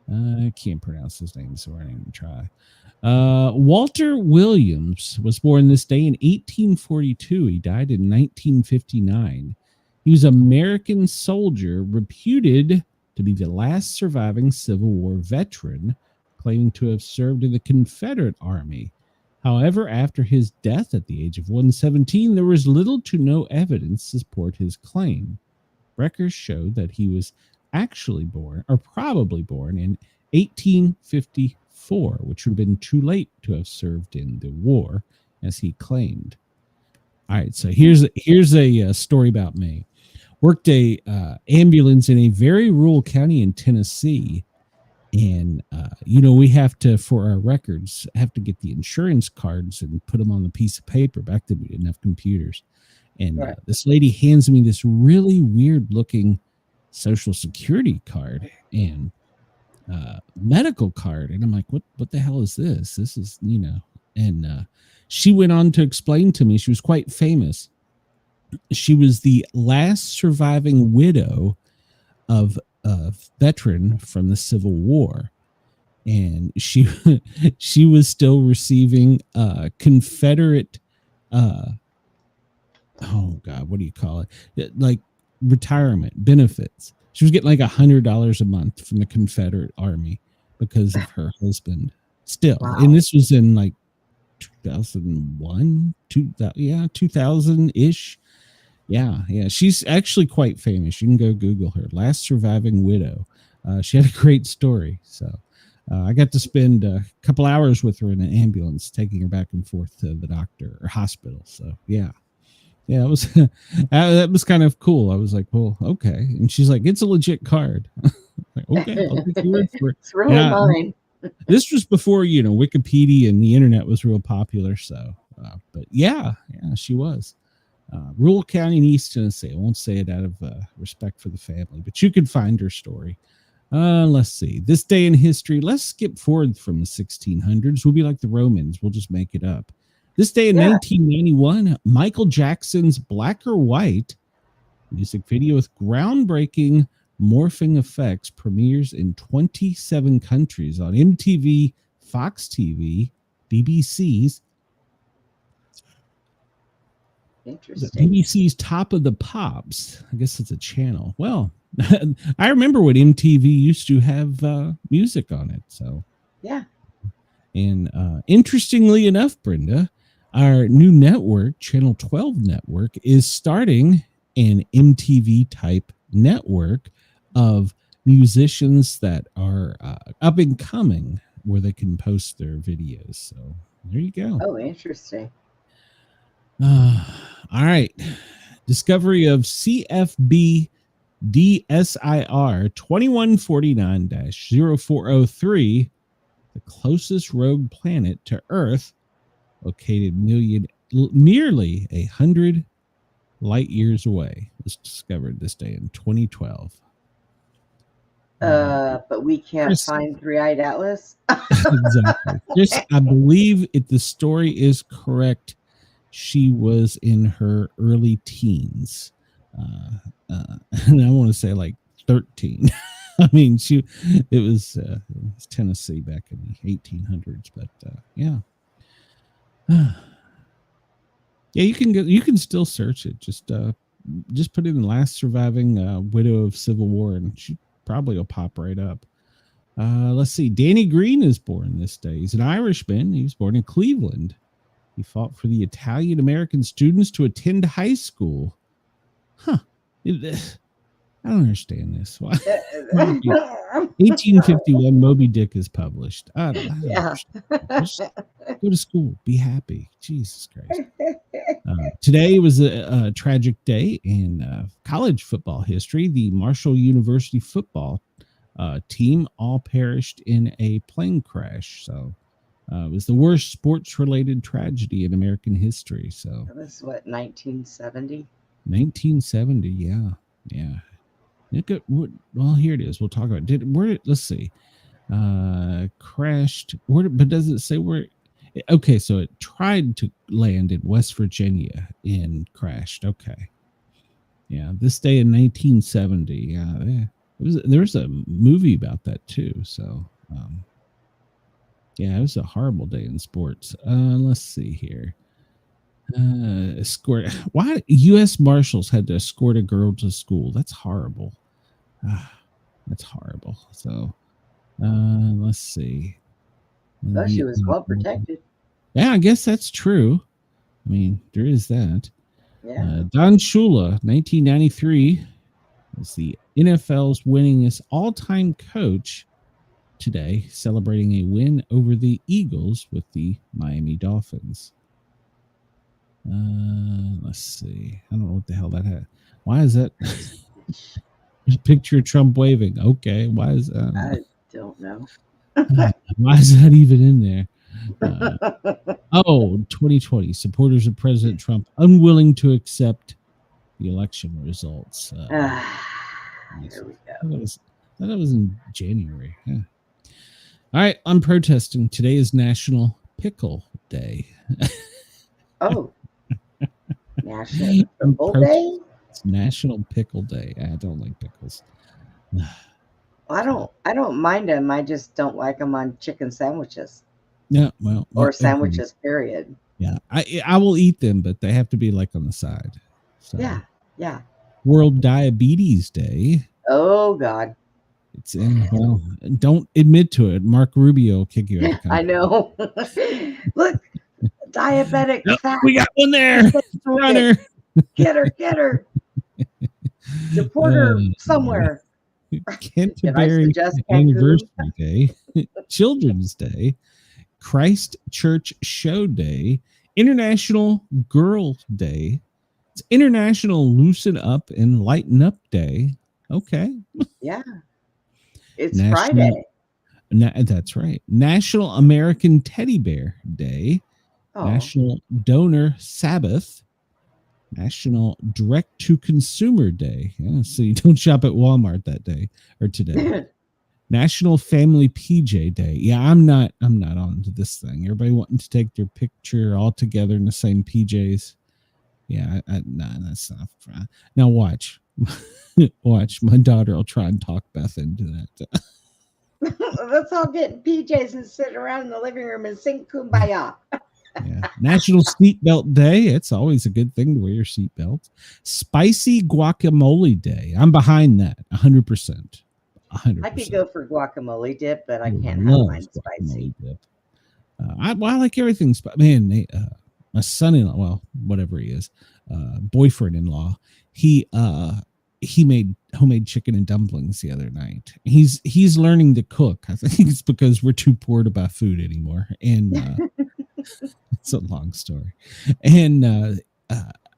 B: I can't pronounce his name, so we're not even try. Walter Williams was born this day in 1842. He died in 1959. He was an American soldier reputed to be the last surviving Civil War veteran, claiming to have served in the Confederate Army. However, after his death at the age of 117, there was little to no evidence to support his claim. Records showed that he was actually born, or probably born, in 1854, which would have been too late to have served in the war, as he claimed. All right, so here's a story about me. Worked a ambulance in a very rural county in Tennessee, and we have to, for our records, have to get the insurance cards and put them on a piece of paper. Back then we didn't have computers, and
D: Right.
B: this lady hands me this really weird looking Social Security card and medical card, and I'm like, what the hell is this? This is, and she went on to explain to me, she was quite famous. She was the last surviving widow of a veteran from the Civil War, and she was still receiving Confederate what do you call it, like retirement benefits. She was getting like $100 a month from the Confederate Army because of her husband still.
D: Wow.
B: And this was in like 2001, 2000-ish. Yeah. She's actually quite famous. You can go Google her. Last surviving widow. She had a great story. So I got to spend a couple hours with her in an ambulance, taking her back and forth to the doctor or hospital. So yeah, it was that was kind of cool. I was like, well, okay. And she's like, it's a legit card. Like, okay, I'll take your word for it.
D: It's really mine.
B: This was before Wikipedia and the internet was real popular. So, but yeah, she was. Rural county in East Tennessee. I won't say it out of respect for the family, but you could find her story. Let's see. This day in history. Let's skip forward from the 1600s. We'll be like the Romans. We'll just make it up. This day in 1991, Michael Jackson's Black or White music video with groundbreaking morphing effects premieres in 27 countries on MTV, Fox TV, BBC's
D: Interesting.
B: BBC's Top of the Pops. I guess it's a channel. Well, I remember when MTV used to have music on it. So
D: Yeah.
B: And interestingly enough, Brenda, our new network, Channel 12 Network, is starting an MTV type network of musicians that are up and coming, where they can post their videos. So there you go.
D: Oh, interesting.
B: All right. Discovery of CFB DSIR 2149-0403, the closest rogue planet to Earth, located nearly 100 light years away, was discovered this day in 2012.
D: But we can't
B: Chris,
D: find Three-Eyed Atlas.
B: exactly. Chris, I believe if the story is correct, she was in her early teens. And I want to say like 13. I mean, it was Tennessee back in the 1800s, but yeah. Yeah, you can still search it. Just put in the last surviving widow of Civil War, and she probably will pop right up. Let's see. Danny Green is born this day. He's an Irishman. He was born in Cleveland. He fought for the Italian American students to attend high school. Huh. I don't understand this. Why? 1851, Moby Dick is published. I don't Just go to school. Be happy. Jesus Christ. Today was a tragic day in college football history. The Marshall University football team all perished in a plane crash. So it was the worst sports-related tragedy in American history. So
D: That was what, 1970?
B: 1970, yeah. Well, here it is. We'll talk about it. Let's see. Crashed. But does it say where? Okay, so it tried to land in West Virginia and crashed. Okay. Yeah, this day in 1970. Yeah. There was a movie about that too. So yeah, it was a horrible day in sports. Let's see here. Escort. Why U.S. Marshals had to escort a girl to school? That's horrible. That's horrible. So let's see.
D: Well, she was well protected.
B: Yeah, I guess that's true. I mean, there is that.
D: Yeah.
B: Don Shula, 1993, is the NFL's winningest all-time coach today, celebrating a win over the Eagles with the Miami Dolphins. Let's see. I don't know what the hell that had. Why is that? Picture Trump waving. Okay. Why is that?
D: I don't know.
B: Why is that even in there? 2020. Supporters of President Trump unwilling to accept the election results.
D: Here we go.
B: That was in January. Yeah. All right. I'm protesting. Today is National Pickle Day.
D: Oh. National Pickle Day?
B: It's National Pickle Day. I don't like pickles.
D: I don't mind them. I just don't like them on chicken sandwiches.
B: Yeah, well,
D: or sandwiches, period.
B: Yeah, I will eat them, but they have to be like on the side. So.
D: Yeah.
B: World Diabetes Day.
D: Oh God.
B: It's in. Well, don't admit to it. Mark Rubio will kick you out.
D: I know. Look, diabetic.
B: Fat. We got one there. Runner.
D: Get her. Deport her somewhere.
B: Canterbury Anniversary Day, Children's Day, Christ Church Show Day, International Girl Day. It's International Loosen Up and Lighten Up Day. Okay.
D: Yeah. It's Friday.
B: That's right. National American Teddy Bear Day. Oh. National Donor Sabbath. National Direct to Consumer Day. Yeah, so you don't shop at Walmart that day or today. National Family PJ Day. Yeah, I'm not on to this thing. Everybody wanting to take their picture all together in the same PJs. Yeah, that's not. Now watch. Watch. My daughter will try and talk Beth into that.
D: Let's all get in PJs and sit around in the living room and sing Kumbaya.
B: Yeah. National Seatbelt Day. It's always a good thing to wear your seatbelt. Spicy Guacamole Day. I'm behind that 100%. 100%.
D: I could go for guacamole dip, but I can't have mine spicy. Dip.
B: I like everything. Man, my son-in-law, well, whatever he is, boyfriend-in-law, he made homemade chicken and dumplings the other night. He's learning to cook. I think it's because we're too poor to buy food anymore, and it's a long story. And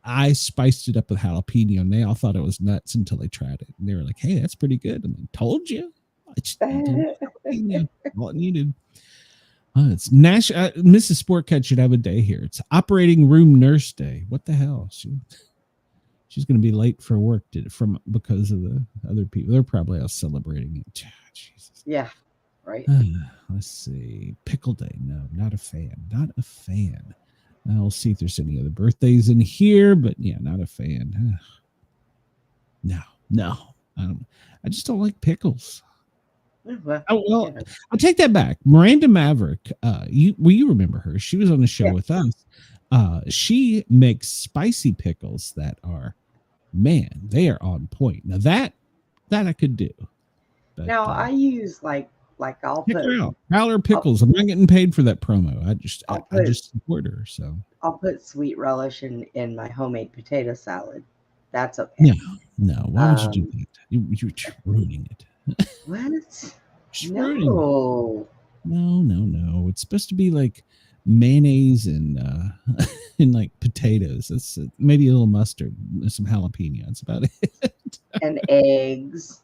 B: I spiced it up with jalapeno, and they all thought it was nuts until they tried it. And they were like, "Hey, that's pretty good." I'm like, "Told you." All it needed. It's National. Mrs. Sportcat should have a day here. It's Operating Room Nurse Day. What the hell? She's going to be late for work because of the other people. They're probably all celebrating it. Jesus.
D: Yeah. Right.
B: Let's see. Pickle Day. No, not a fan. Not a fan. I'll see if there's any other birthdays in here, but yeah, not a fan. No. I just don't like pickles.
D: Well,
B: I'll take that back. Miranda Maverick. You remember her? She was on the show with us. She makes spicy pickles that are, man, they are on point. Now that I could do. But,
D: now I use like I'll put
B: Prowler pickles. I'm not getting paid for that promo. I just support her. So
D: I'll put sweet relish in my homemade potato salad. That's okay.
B: No. Why would you do that? You're ruining it.
D: What?
B: No. It's supposed to be like mayonnaise and and like potatoes. It's maybe a little mustard, some jalapeno. That's about it.
D: And eggs.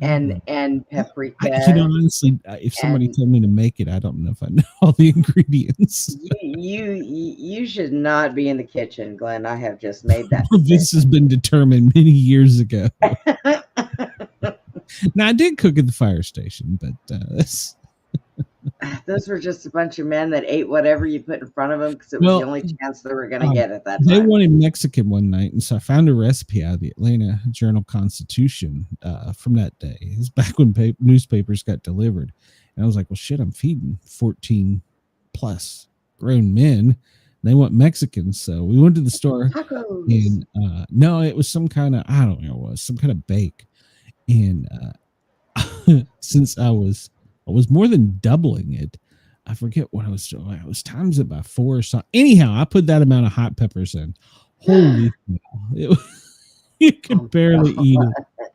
D: And paprika.
B: Honestly, if somebody told me to make it, I don't know if I know all the ingredients.
D: You should not be in the kitchen, Glenn. I have just made that.
B: This has been determined many years ago. Now I did cook at the fire station, but
D: Those were just a bunch of men that ate whatever you put in front of them because it was the only chance they were going to get at that time.
B: They wanted Mexican one night, and so I found a recipe out of the Atlanta Journal-Constitution from that day. It was back when newspapers got delivered. And I was like, well, shit, I'm feeding 14 plus grown men. They want Mexicans. So we went to the store.
D: Tacos.
B: And no, it was some kind of, I don't know what it was, some kind of bake. And since I was more than doubling it, I forget what I was doing. I was times it by 4 or something. Anyhow, I put that amount of hot peppers in. Holy cow. You could barely eat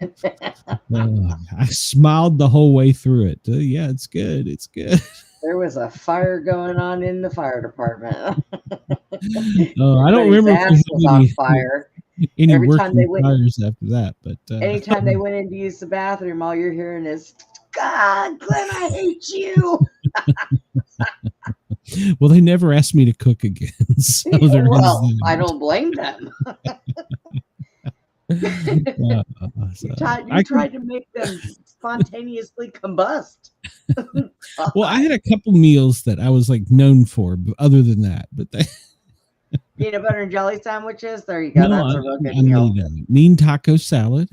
B: it. I smiled the whole way through it. Yeah, it's good. It's good.
D: There was a fire going on in the fire department.
B: I don't remember if
D: ass was on fire.
B: Any every working time they went, fires after that. But
D: anytime they went in to use the bathroom, all you're hearing is, God, Glenn, I hate you.
B: Well, they never asked me to cook again. So
D: well, I don't blame them. You tried to make them spontaneously combust.
B: Well, I had a couple meals that I was like known for, but other than that, but they
D: peanut butter and jelly sandwiches. There you go.
B: No,
D: that's a real good meal.
B: Mean taco salad.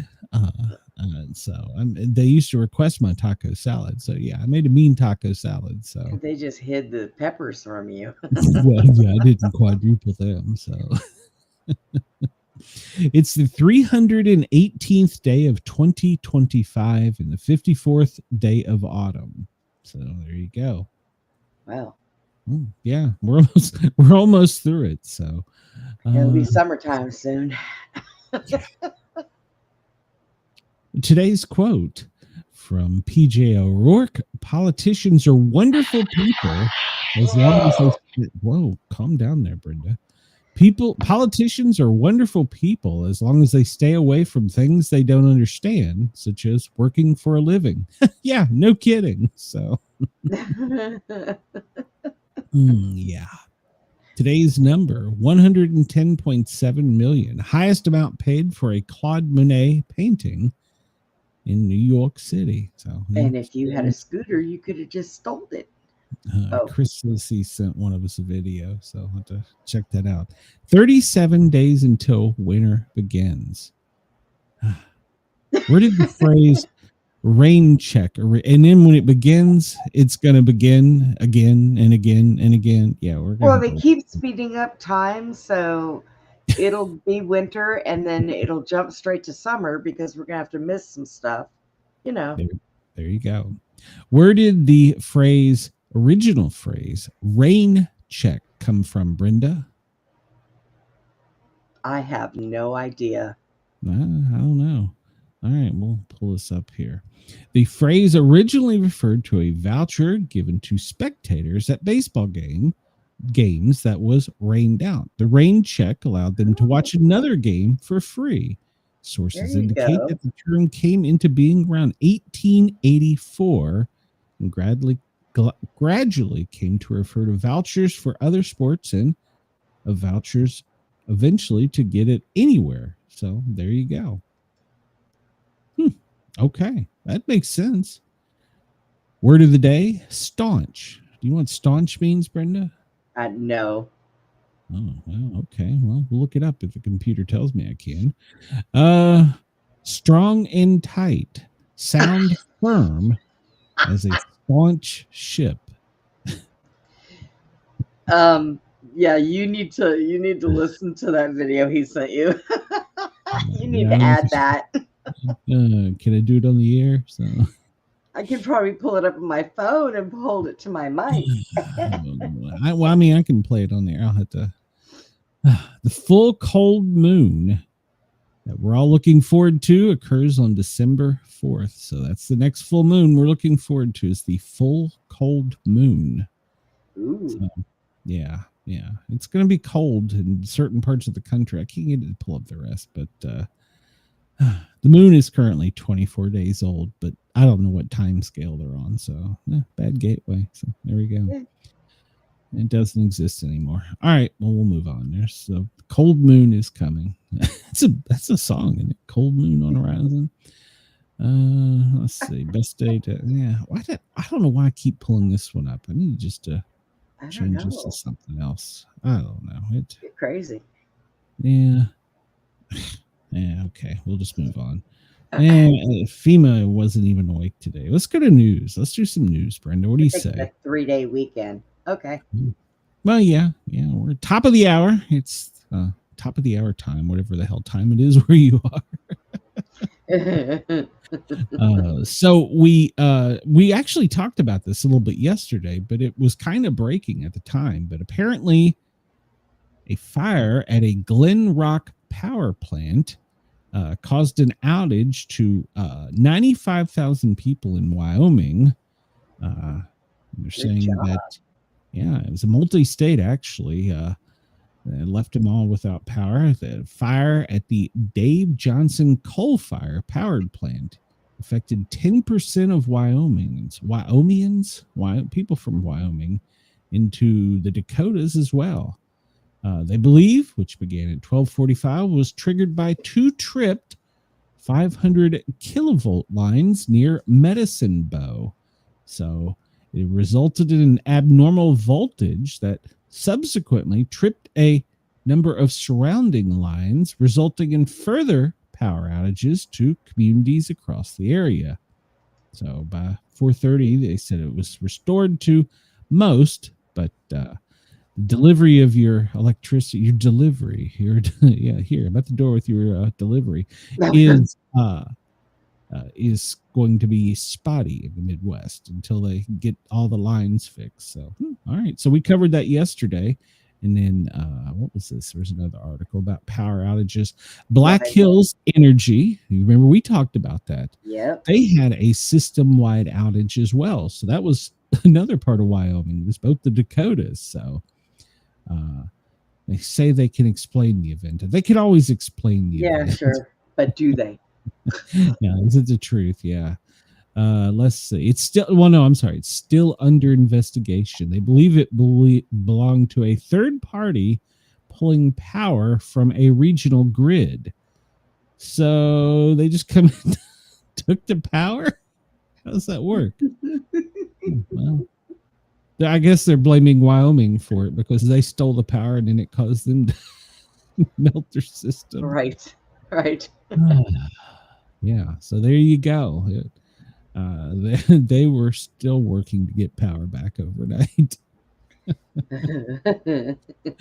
B: They used to request my taco salad, so yeah, I made a mean taco salad. So
D: they just hid the peppers from you.
B: Well, yeah, I didn't quadruple them. So it's the 318th day of 2025 and the 54th day of autumn. So there you go.
D: Wow.
B: Yeah, we're almost through it. So
D: it'll be summertime soon.
B: Today's quote from PJ O'Rourke: "Politicians are wonderful people as long as they..." Whoa, calm down there, Brenda. Politicians are wonderful people as long as they stay away from things they don't understand, such as working for a living. Yeah, no kidding. So, yeah. Today's number, 110.7 million, highest amount paid for a Claude Monet painting in New York City. So,
D: and if you had a scooter, you could have just stole it.
B: Chris Lissy sent one of us a video, so I'll have to check that out. 37 days until winter begins. Where did the phrase rain check, and then when it begins, it's going to begin again and again and again? Yeah,
D: well, they keep speeding up time, so it'll be winter and then it'll jump straight to summer because we're going to have to miss some stuff, you know.
B: There you go. Where did the original phrase rain check come from, Brenda?
D: I have no idea.
B: I don't know. All right, we'll pull this up here. The phrase originally referred to a voucher given to spectators at baseball games that was rained out. The rain check allowed them to watch another game for free. Sources indicate that the term came into being around 1884 and gradually came to refer to vouchers for other sports and vouchers eventually to get it anywhere. So there you go. Okay, that makes sense. Word of the day, staunch. Do you know what staunch means, Brenda?
D: No.
B: Oh, well, okay. Well, we'll look it up if the computer tells me I can. Strong and tight, sound firm as a staunch ship.
D: Yeah, you need to listen to that video he sent you. You need to add that.
B: Can I do it on the air? So
D: I could probably pull it up on my phone and hold it to my mic.
B: I mean, I can play it on there. I'll have to. The full cold moon that we're all looking forward to occurs on December 4th. So that's the next full moon we're looking forward to, is the full cold moon.
D: Ooh.
B: So, yeah. It's going to be cold in certain parts of the country. I can't get it to pull up the rest, but the moon is currently 24 days old, but I don't know what time scale they're on. So bad gateway. So there we go. Yeah. It doesn't exist anymore. All right. Well, we'll move on there. So cold moon is coming. That's a song, isn't it? Cold moon on horizon. Let's see. Best day to I don't know why I keep pulling this one up. I need just to
D: I don't
B: change this
D: know.
B: to something else. I don't know.
D: You're crazy.
B: Yeah. Yeah, okay. We'll just move on. And FEMA wasn't even awake today. Let's go to news. Let's do some news, Brenda. What do you
D: Take
B: say?
D: a 3-day weekend. Okay.
B: Well, yeah. We're top of the hour. It's top of the hour time, whatever the hell time it is where you are. So we actually talked about this a little bit yesterday, but it was kind of breaking at the time. But apparently, a fire at a Glen Rock power plant caused an outage to 95,000 people in Wyoming. They're saying that, it was a multi-state actually. Left them all without power. The fire at the Dave Johnson coal-fired powered plant affected 10% of Wyomingians, people from Wyoming, into the Dakotas as well. They believe, which began at 12:45, was triggered by two tripped 500 kilovolt lines near Medicine Bow. So it resulted in an abnormal voltage that subsequently tripped a number of surrounding lines, resulting in further power outages to communities across the area. So by 4:30, they said it was restored to most, but delivery of your electricity, your delivery here, here, I'm at the door with your delivery, is going to be spotty in the Midwest until they get all the lines fixed. So, all right. So we covered that yesterday. And then what was this? There's another article about power outages. Black Hills Energy. You remember we talked about that.
D: Yep.
B: They had a system-wide outage as well. So that was another part of Wyoming. It was both the Dakotas. So they say they can explain the event. They can always explain the event.
D: Yeah, sure. But do they?
B: Yeah, is it the truth? Yeah. Let's see. It's still under investigation. They believe it belonged to a third party pulling power from a regional grid. So they just come and took the power? How does that work? Well, I guess they're blaming Wyoming for it because they stole the power and then it caused them to melt their system.
D: Right.
B: Yeah, so there you go. They were still working to get power back overnight.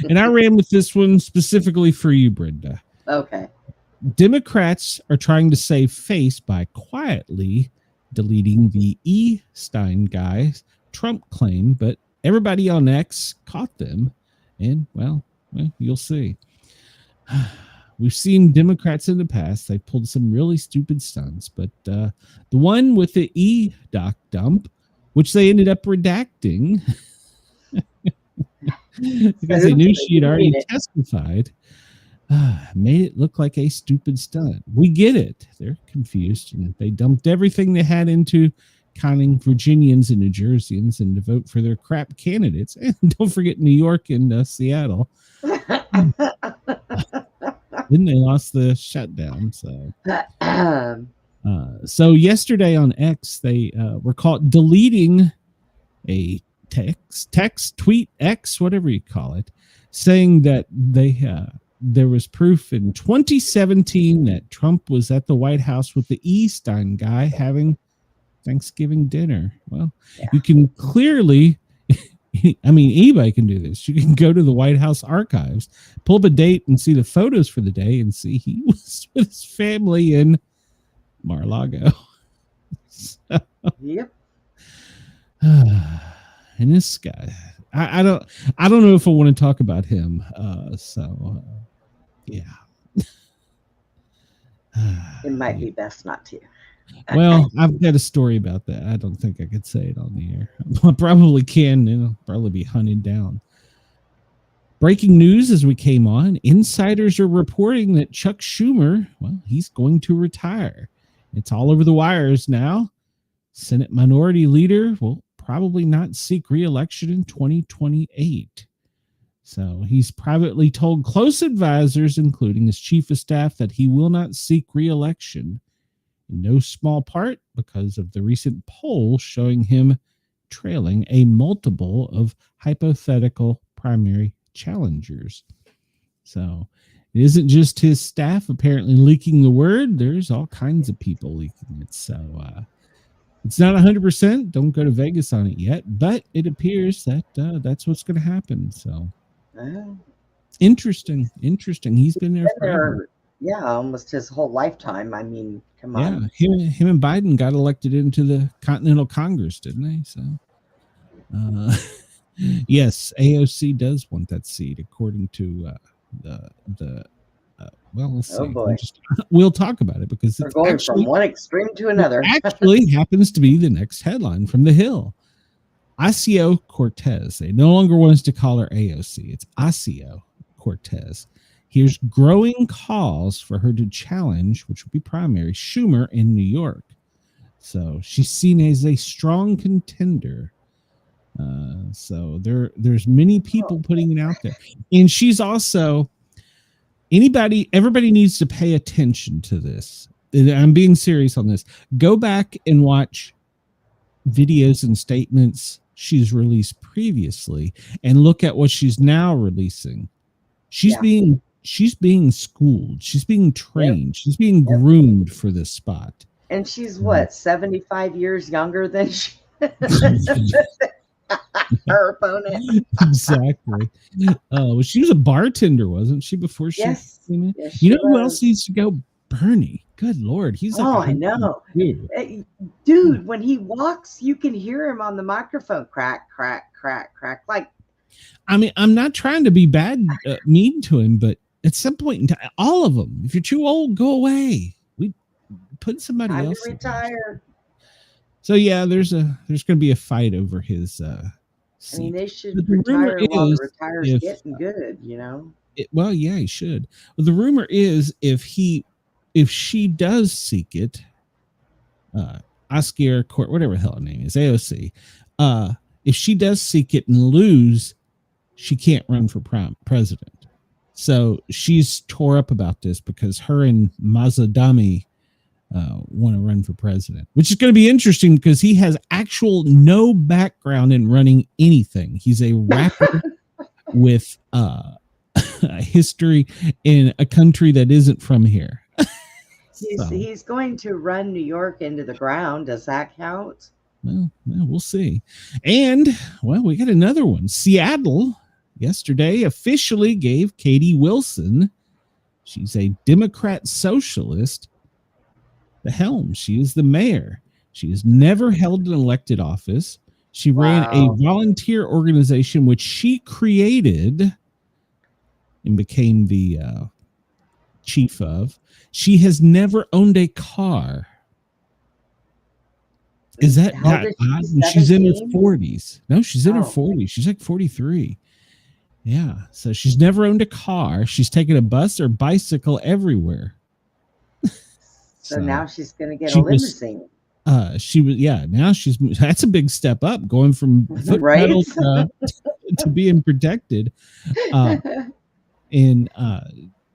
B: And I ran with this one specifically for you, Brenda.
D: Okay.
B: Democrats are trying to save face by quietly deleting the Stein guy's Trump claim, but everybody on X caught them, and well, you'll see. We've seen Democrats in the past. They pulled some really stupid stunts, but the one with the doc dump, which they ended up redacting because they knew she had already testified, made it look like a stupid stunt. We get it. They're confused, and they dumped everything they had into counting Virginians and New Jerseyans and to vote for their crap candidates. And don't forget New York and Seattle. Then they lost the shutdown. So yesterday on X, they were caught deleting a text, tweet, X, whatever you call it, saying that there was proof in 2017 that Trump was at the White House with the Stein guy having Thanksgiving dinner. Well, you can clearly, anybody can do this. You can go to the White House archives, pull up a date and see the photos for the day and see he was with his family in Mar-a-Lago.
D: Yep.
B: And this guy, I don't know if I want to talk about him. Yeah.
D: It might be best not to.
B: Well, I've got a story about that. I don't think I could say it on the air. I probably can. It'll probably be hunted down. Breaking news as we came on. Insiders are reporting that Chuck Schumer, he's going to retire. It's all over the wires now. Senate Minority Leader will probably not seek re-election in 2028. So he's privately told close advisors, including his chief of staff, that he will not seek re-election in no small part because of the recent poll showing him trailing a multiple of hypothetical primary challengers. So it isn't just his staff apparently leaking the word. There's all kinds of people leaking it. So it's not 100%. Don't go to Vegas on it yet, but it appears that that's what's going to happen. So interesting. He's been there forever.
D: Yeah, almost his whole lifetime. I mean, come on.
B: Yeah, him and Biden got elected into the Continental Congress, didn't they? So, yes, AOC does want that seat, according to well, let's see.
D: Oh boy.
B: We'll talk about it because
D: We're
B: it's
D: going
B: actually,
D: from one extreme to another.
B: actually happens to be the next headline from the Hill. Ocasio-Cortez. They no longer want us to call her AOC. It's Ocasio-Cortez. Here's growing calls for her to challenge, which would be primary, Schumer in New York. So she's seen as a strong contender. So there's many people putting it out there. And she's also, everybody needs to pay attention to this. I'm being serious on this. Go back and watch videos and statements she's released previously and look at what she's now releasing. She's being schooled. She's being trained. Yep. She's being groomed for this spot.
D: And she's what, 75 years younger than her opponent?
B: Exactly. Well, she was a bartender, wasn't she, before she came in?
D: Yes,
B: you know who else needs to go? Bernie. Good Lord. He's like
D: I know. Dude, when he walks, you can hear him on the microphone. Crack, crack, crack, crack. Like,
B: I mean, I'm not trying to be mean to him, but at some point in time, all of them, if you're too old, go away. We put somebody else.
D: I'm retired.
B: So yeah, there's going to be a fight over his seat.
D: I mean, they should retire while the retire's getting good, you know?
B: Well, yeah, he should. Well, the rumor is if she does seek it, Oscar Court, whatever the hell her name is, AOC, if she does seek it and lose, she can't run for president. So she's tore up about this because her and Mazadami want to run for president, which is going to be interesting because he has no background in running anything. He's a rapper with a history in a country that isn't from here.
D: He's going to run New York into the ground. Does that count?
B: Well, we'll see. And, well, we got another one. Seattle yesterday officially gave Katie Wilson, she's a Democrat socialist, the helm. She is the mayor. She has never held an elected office. She ran a volunteer organization, which she created and became the chief of. She has never owned a car. Is that not odd? She's in her 40s. No, she's in her 40s. She's like 43. Yeah. So she's never owned a car. She's taken a bus or bicycle everywhere.
D: So now she's going to get a limousine.
B: Now that's a big step up, going from foot pedal to being protected.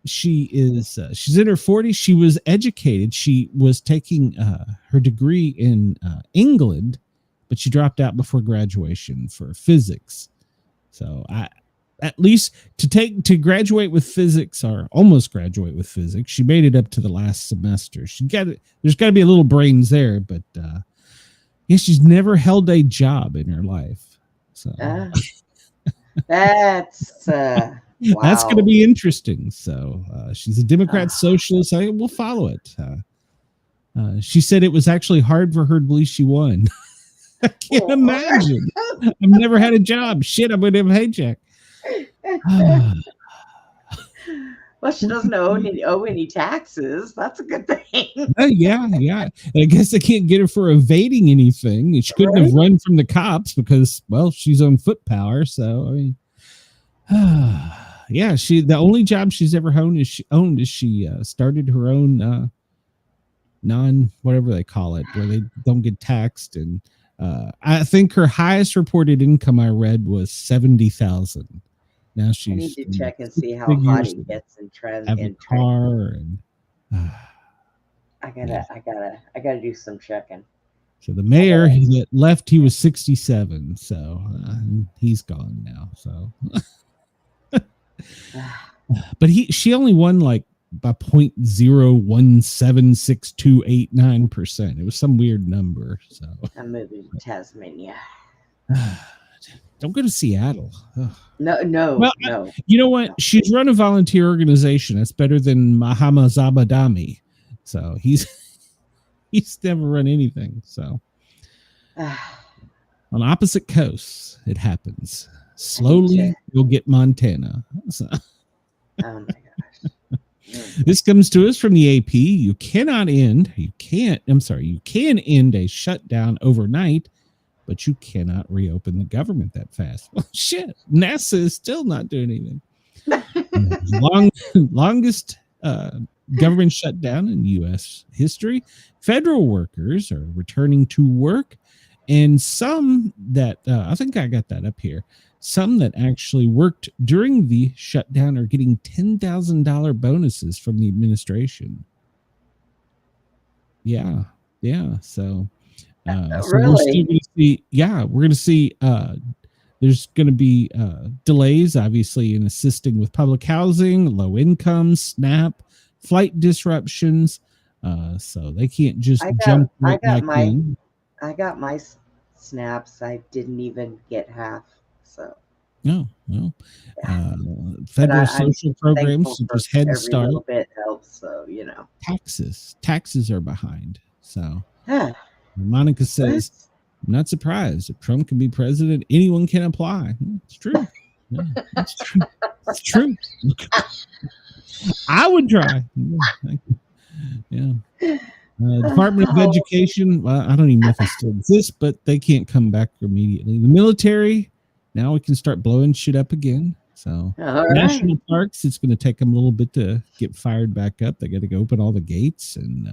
B: She's in her 40s. She was educated. She was taking her degree in England, but she dropped out before graduation for physics. So at least to graduate with physics, or almost graduate with physics, she made it up to the last semester. There's got to be a little brains there, but she's never held a job in her life. So
D: that's
B: that's going to be interesting. So she's a Democrat socialist. We'll follow it. She said it was actually hard for her to believe she won. I can't imagine. I've never had a job. Shit, I'm going to have a paycheck.
D: Well, she doesn't owe any taxes. That's a good thing.
B: Yeah. I guess they can't get her for evading anything. She couldn't have run from the cops because, well, she's on foot power. So, I mean, the only job she's ever owned is she started her own whatever they call it, where they don't get taxed. And I think her highest reported income I read was $70,000. Now I
D: need to check and see how hot he gets in trend.
B: Car and
D: I gotta do some checking.
B: So the mayor that left, he was 67. So he's gone now. So, but she only won like by 0.01762889%. It was some weird number. So
D: I'm moving to Tasmania.
B: Don't go to Seattle. Ugh.
D: No.
B: Well,
D: no.
B: You know what? No. She's run a volunteer organization. That's better than Mahatma Zabadami. So he's never run anything. So on opposite coasts, it happens. Slowly, you'll get Montana. So.
D: Oh my gosh.
B: This comes to us from the AP. You can end a shutdown overnight, but you cannot reopen the government that fast. Well, shit. NASA is still not doing anything. Longest government shutdown in U.S. history. Federal workers are returning to work, and some that I think I got that up here. Some that actually worked during the shutdown are getting $10,000 bonuses from the administration. Yeah. So,
D: really?
B: We're going to see. There's going to be delays, obviously, in assisting with public housing, low income, SNAP, flight disruptions. So they can't just jump.
D: I got my snaps. I didn't even get half. So
B: no. Federal social programs such as Head Start.
D: Every little bit helps. So
B: taxes are behind. So Monica says, I'm not surprised. If Trump can be president, anyone can apply. It's true. Yeah, it's true. It's true. I would try. Yeah. Department of Education. Well, I don't even know if it still exists, but they can't come back immediately. The military. Now we can start blowing shit up again. So national parks, it's going to take them a little bit to get fired back up. They got to go open all the gates and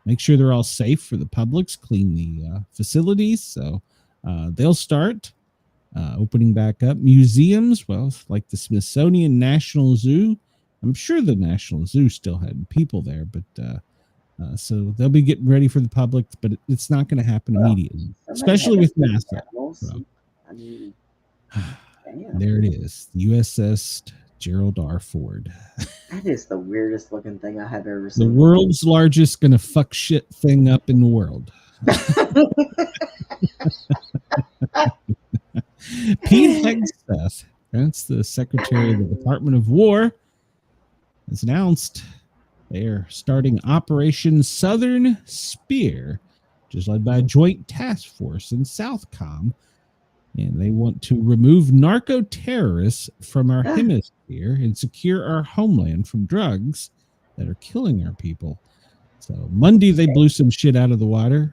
B: make sure they're all safe for the publics, clean the facilities. So they'll start opening back up. Museums, well, like the Smithsonian National Zoo. I'm sure the National Zoo still had people there, but so they'll be getting ready for the public, but it's not going to happen immediately, especially with NASA. So.
D: I mean,
B: there it is, the USS Gerald R. Ford.
D: That is the weirdest looking thing I have ever seen.
B: The world's largest gonna fuck shit thing up in the world. Pete Hegseth, that's the Secretary of the Department of War, has announced they are starting Operation Southern Spear, which is led by a joint task force in Southcom. And they want to remove narco-terrorists from our hemisphere and secure our homeland from drugs that are killing our people. So Monday, they blew some shit out of the water.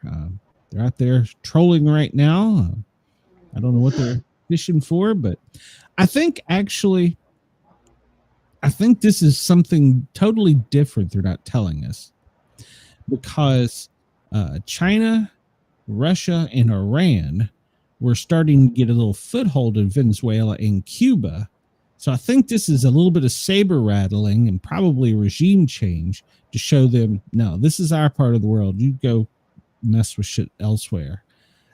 B: They're out there trolling right now. I don't know what they're fishing for, but I think this is something totally different they're not telling us. Because China, Russia, and Iran we're starting to get a little foothold in Venezuela and Cuba. So I think this is a little bit of saber rattling and probably a regime change to show them, no, this is our part of the world. You go mess with shit elsewhere.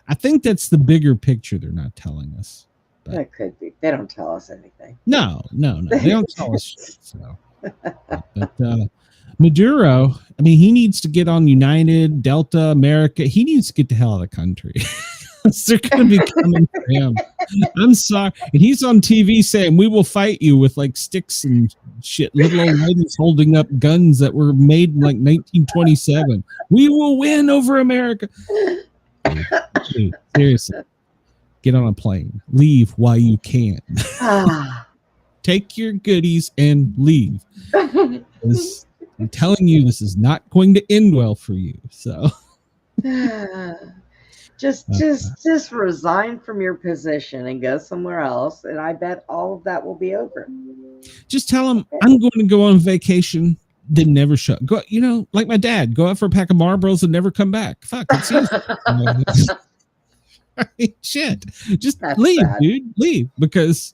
B: I think that's the bigger picture they're not telling us. But
D: that could be. They don't tell us anything.
B: No. They don't tell us shit. So. But Maduro, I mean, he needs to get on United, Delta, America. He needs to get the hell out of the country. They're going to be coming for him. I'm sorry. And he's on TV saying, we will fight you with like sticks and shit. Little old ladies holding up guns that were made in like 1927. We will win over America. Dude, seriously. Get on a plane. Leave while you can. Take your goodies and leave. I'm telling you, this is not going to end well for you. So.
D: Just resign from your position and go somewhere else, and I bet all of that will be over.
B: Just tell them I'm going to go on vacation, then never show. Go, like my dad, go out for a pack of Marlboros and never come back. Fuck, it's easy. Shit, just leave, dude. Leave because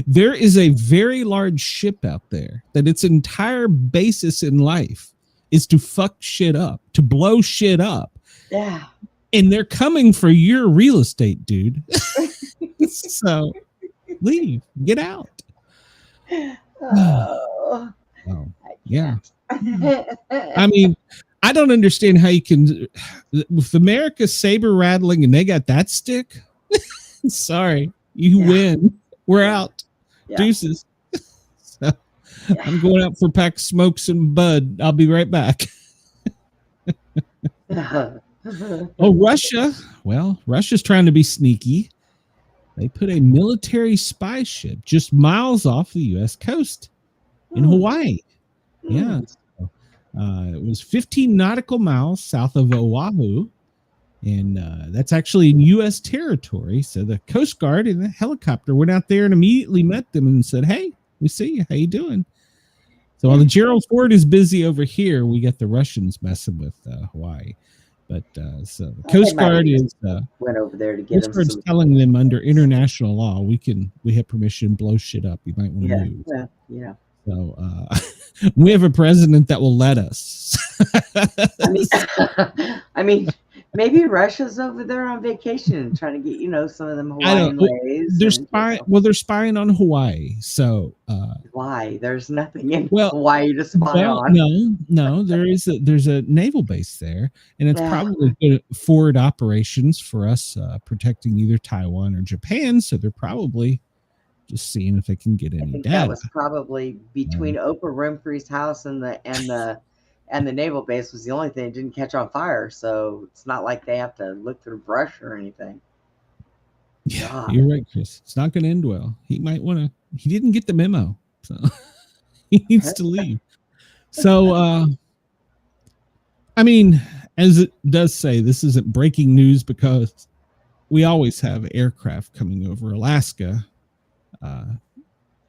B: there is a very large ship out there that its entire basis in life is to fuck shit up, to blow shit up.
D: Yeah.
B: And they're coming for your real estate, dude. So leave, get out.
D: Oh,
B: Oh, yeah. I mean, I don't understand how you can, with America saber rattling and they got that stick. Sorry, you win. We're out.
D: Yeah.
B: Deuces. So, I'm going out for a pack of smokes and bud. I'll be right back. Oh, Russia. Well, Russia's trying to be sneaky. They put a military spy ship just miles off the U.S. coast in Hawaii. Yeah. It was 15 nautical miles south of Oahu. And that's actually in U.S. territory. So the Coast Guard and the helicopter went out there and immediately met them and said, hey, we see you. How you doing? So while the Gerald Ford is busy over here, we got the Russians messing with Hawaii. But so the Coast Guard is
D: went over there to get
B: Coast Guard's telling them under international law, we have permission to blow shit up. You might want to move.
D: Yeah.
B: So we have a president that will let us.
D: I mean, maybe Russia's over there on vacation trying to get, some of them Hawaiian ways.
B: They're spying. They're spying on Hawaii. So
D: why? There's nothing in Hawaii to spy on.
B: No. There's a naval base there, and it's probably good forward operations for us protecting either Taiwan or Japan. So they're probably just seeing if they can get any data.
D: That was probably between Oprah Winfrey's house and the naval base was the only thing that didn't catch on fire. So it's not like they have to look through brush or anything.
B: Yeah, God. You're right, Chris. It's not going to end well. He might want to. He didn't get the memo, so he needs to leave. So, I mean, as it does say, this isn't breaking news because we always have aircraft coming over Alaska,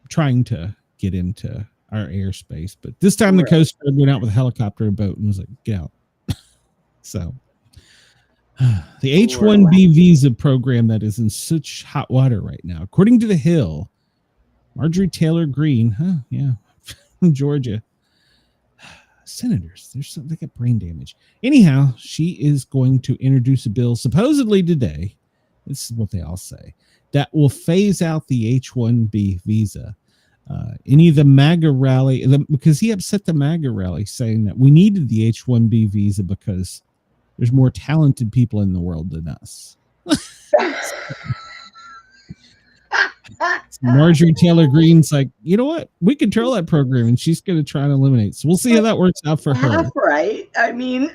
B: trying to get into our airspace, but this time the Coast Guard went out with a helicopter and boat and was like, get out. So the H-1B visa program that is in such hot water right now, according to The Hill, Marjorie Taylor Greene, from Georgia, senators, they got brain damage. Anyhow, she is going to introduce a bill supposedly today. This is what they all say, that will phase out the H-1B visa. Any of the MAGA rally, because he upset the MAGA rally saying that we needed the H-1B visa because there's more talented people in the world than us. Marjorie Taylor Greene's like, you know what? We control that program, and she's going to try and eliminate. So we'll see how that works out for her.
D: Right. I mean,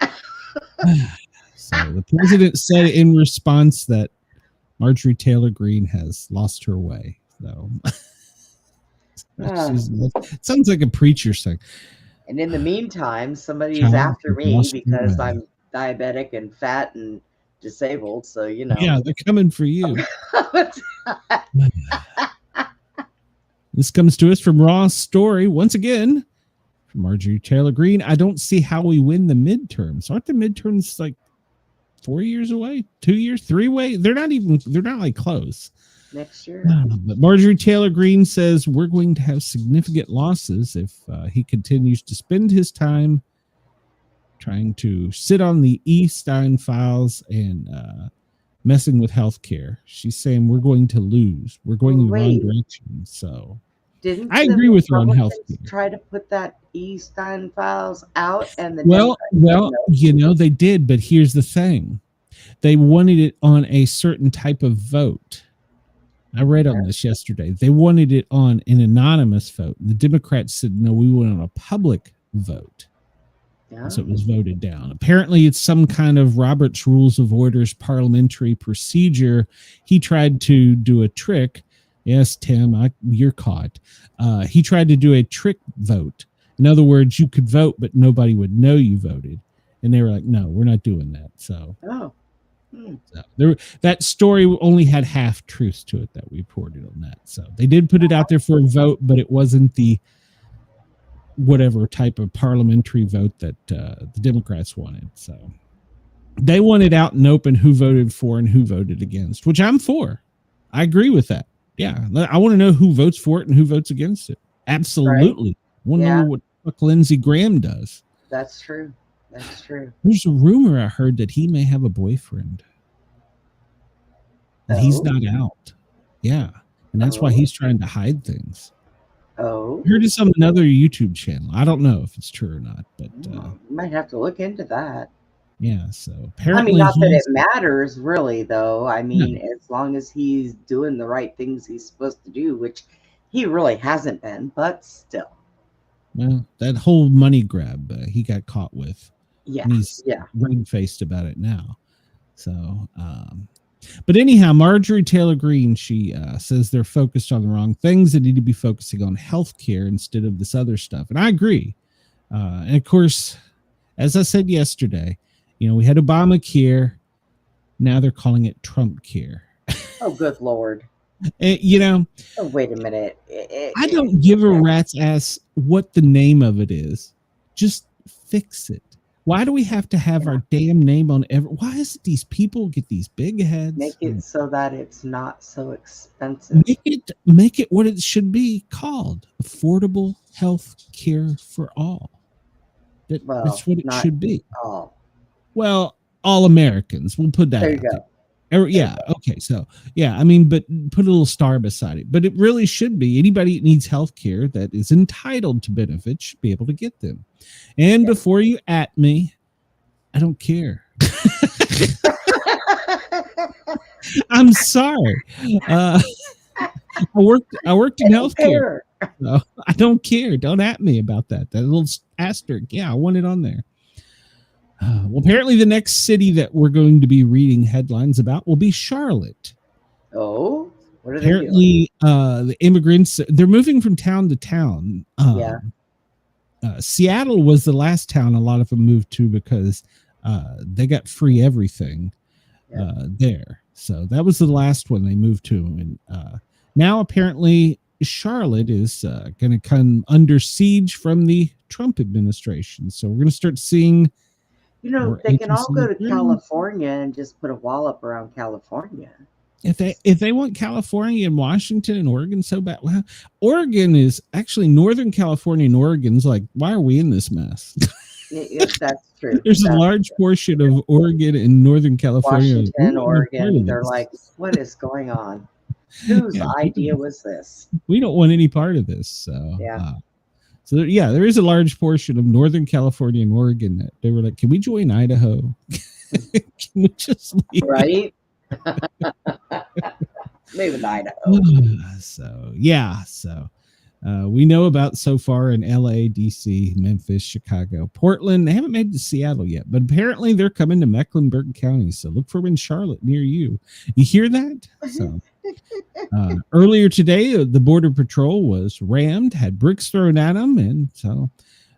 B: so the president said in response that Marjorie Taylor Greene has lost her way. So it sounds like a preacher saying.
D: And in the meantime, somebody's after me because I'm diabetic and fat and disabled. So,
B: Yeah, they're coming for you. This comes to us from Raw's Story. Once again, from Marjorie Taylor Greene. I don't see how we win the midterms. Aren't the midterms like 4 years away? 2 years? 3 way? They're not like close.
D: Next year.
B: But Marjorie Taylor Greene says we're going to have significant losses if he continues to spend his time trying to sit on the Stein files and messing with healthcare. She's saying we're going to lose. We're going in the wrong direction. So I agree with her on healthcare.
D: Try to put that Stein files out, and
B: they did, but here's the thing: they wanted it on a certain type of vote. I read on this yesterday. They wanted it on an anonymous vote. The Democrats said, no, we want it on a public vote. Yeah. So it was voted down. Apparently, it's some kind of Robert's Rules of Order's parliamentary procedure. He tried to do a trick. Yes, Tim, you're caught. He tried to do a trick vote. In other words, you could vote, but nobody would know you voted. And they were like, no, we're not doing that. So. So that story only had half truth to it that we reported on that. So they did put it out there for a vote, but it wasn't the whatever type of parliamentary vote that the Democrats wanted. So they wanted out and open who voted for and who voted against, which I'm for. I agree with that. Yeah. I want to know who votes for it and who votes against it. Absolutely. I want to know what Lindsey Graham does.
D: That's true. That's true.
B: There's a rumor I heard that he may have a boyfriend. And he's not out. Yeah. And that's why he's trying to hide things.
D: Oh.
B: I heard it's on another YouTube channel. I don't know if it's true or not, but
D: you might have to look into that.
B: Yeah, so apparently,
D: I mean, not that it matters really, though. I mean, as long as he's doing the right things he's supposed to do, which he really hasn't been, but still.
B: Well, that whole money grab he got caught with.
D: Yeah,
B: and he's red-faced about it now. So, but anyhow, Marjorie Taylor Greene, she says they're focused on the wrong things. They need to be focusing on healthcare instead of this other stuff, and I agree. And of course, as I said yesterday, you know, we had Obamacare. Now they're calling it Trump care.
D: Oh, good Lord.
B: You know.
D: Oh, wait a minute.
B: I don't give a rat's ass what the name of it is. Just fix it. Why do we have to have our damn name on every? Why is it these people get these big heads?
D: Make it so that it's not so expensive.
B: Make it what it should be called: affordable health care for all. That's what it should be.
D: All.
B: Well, all Americans. We'll put that.
D: There you go.
B: Yeah. Okay. So, yeah. I mean, but put a little star beside it. But it really should be anybody that needs health care that is entitled to benefits should be able to get them. And before you at me, I don't care. I'm sorry. I worked in healthcare. So I don't care. Don't at me about that. That little asterisk. Yeah, I want it on there. Well, apparently the next city that we're going to be reading headlines about will be Charlotte.
D: Oh, what are
B: apparently the immigrants, they're moving from town to town. Seattle was the last town a lot of them moved to because they got free everything there. So that was the last one they moved to. And now apparently Charlotte is going to come under siege from the Trump administration. So we're going to start seeing.
D: You know, they can all go to California and just put a wall up around California.
B: If they want California and Washington and Oregon so bad, well, Oregon is actually Northern California and Oregon's like, why are we in this mess?
D: That's true.
B: There's a large portion of Oregon and Northern California.
D: Washington, Oregon, they're like, what is going on? Whose idea was this?
B: We don't want any part of this. So, there is a large portion of Northern California and Oregon that they were like, can we join Idaho? Can we just leave?
D: Right? Maybe Idaho.
B: So we know about so far in LA, DC, Memphis, Chicago, Portland. They haven't made it to Seattle yet, but apparently they're coming to Mecklenburg County. So look for them in Charlotte near you. You hear that? So earlier today, the Border Patrol was rammed, had bricks thrown at them, and so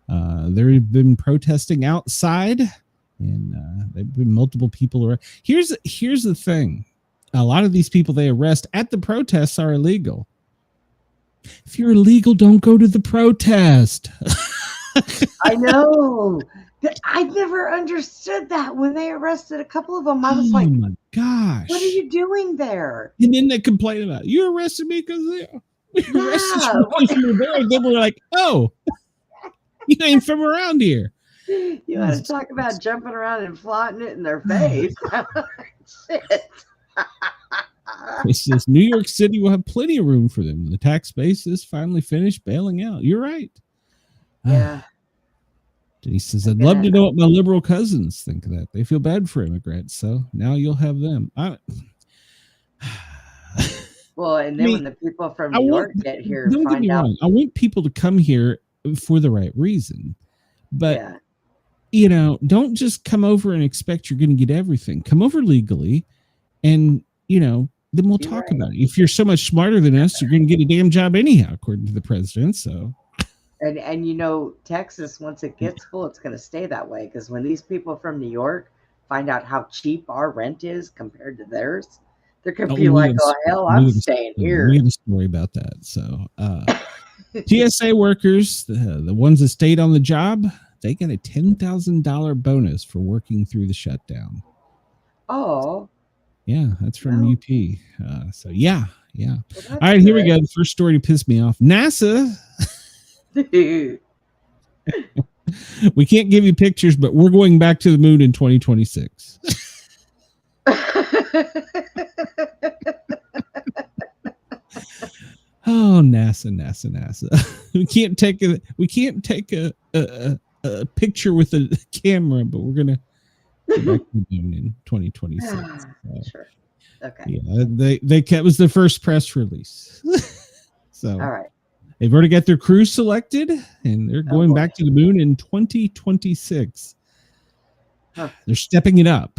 B: they've been protesting outside, and there've been multiple people around. Here's the thing: a lot of these people they arrest at the protests are illegal. If you're illegal, don't go to the protest.
D: I know. I never understood that when they arrested a couple of them. I was like,
B: my gosh,
D: what are you doing there?
B: And then they complain about, you arrested me because you arrested you because you were there. And then we're like, oh, you ain't from around here.
D: You want to talk about jumping around and flaunting it in their face. Shit.
B: It says New York City will have plenty of room for them. The tax base is finally finished bailing out. You're right.
D: Yeah.
B: He says, I'd love to know what my liberal cousins think of that. They feel bad for immigrants. So now you'll have them.
D: Well, and then when the people from New York get here, don't get me wrong.
B: I want people to come here for the right reason. But, you know, don't just come over and expect you're going to get everything. Come over legally and, you know, then we'll talk about it. If you're so much smarter than us, you're going to get a damn job anyhow, according to the president. So.
D: And you know, Texas, once it gets full, it's going to stay that way. Because when these people from New York find out how cheap our rent is compared to theirs, they're going to be like, oh, hell, I'm staying here.
B: We have a story about that. So TSA workers, the ones that stayed on the job, they got a $10,000 bonus for working through the shutdown.
D: Oh.
B: Yeah, that's from UP. So, yeah. Well, all right, here we go. The first story to piss me off. NASA We can't give you pictures, but we're going back to the moon in 2026. Oh, NASA. We can't take a picture with a camera, but we're gonna go back to the moon in 2026.
D: Sure. Okay.
B: Yeah, that was the first press release. So
D: All right.
B: they've already got their crew selected, and they're going back to the moon in 2026.
D: Huh.
B: They're stepping it up.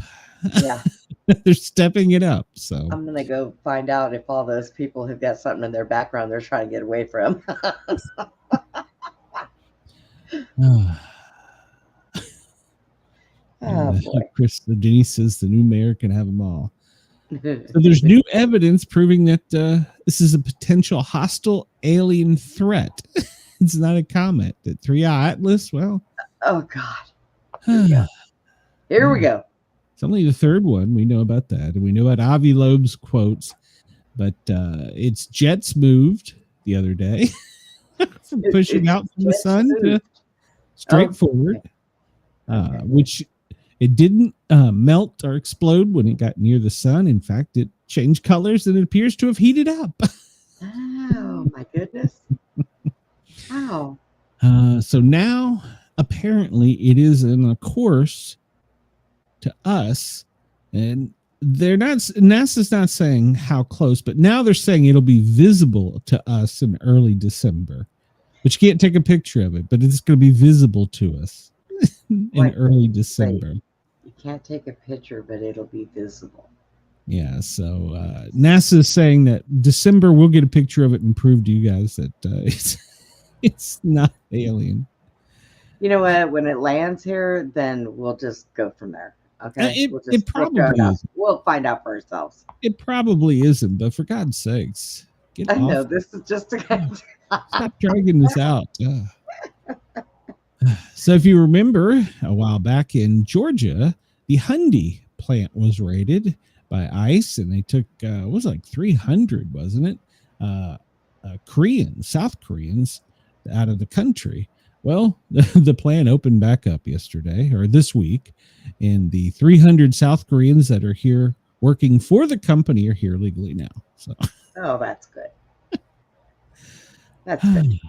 D: Yeah.
B: They're stepping it up. So
D: I'm going to go find out if all those people have got something in their background they're trying to get away from. Oh, boy.
B: Denise says the new mayor can have them all. So there's new evidence proving that this is a potential hostile alien threat. It's not a comet. That 3i Atlas, well.
D: Oh, God. Here we go.
B: It's only the third one. We know about that. And we know about Avi Loeb's quotes. But its jets moved the other day from pushing out from the sun to straight forward, which it didn't melt or explode when it got near the sun. In fact, it changed colors and it appears to have heated up.
D: Oh, my goodness. Wow.
B: So now, apparently, it is in a course to us, and NASA's not saying how close, but now they're saying it'll be visible to us in early December. But you can't take a picture of it, but it's going to be visible to us in early December.
D: You can't take a picture, but it'll be visible.
B: Yeah, so NASA is saying that December we'll get a picture of it and prove to you guys that it's not alien.
D: You know what? When it lands here, then we'll just go from there. Okay,
B: it probably is.
D: We'll find out for ourselves.
B: It probably isn't, but for God's sakes,
D: I know this is just a
B: stop dragging this out. So if you remember a while back in Georgia, the Hyundai plant was raided by ICE, and they took it was like 300, wasn't it? South Koreans out of the country. Well, the plant opened back up yesterday or this week, and the 300 South Koreans that are here working for the company are here legally now. So,
D: oh, that's good. That's good.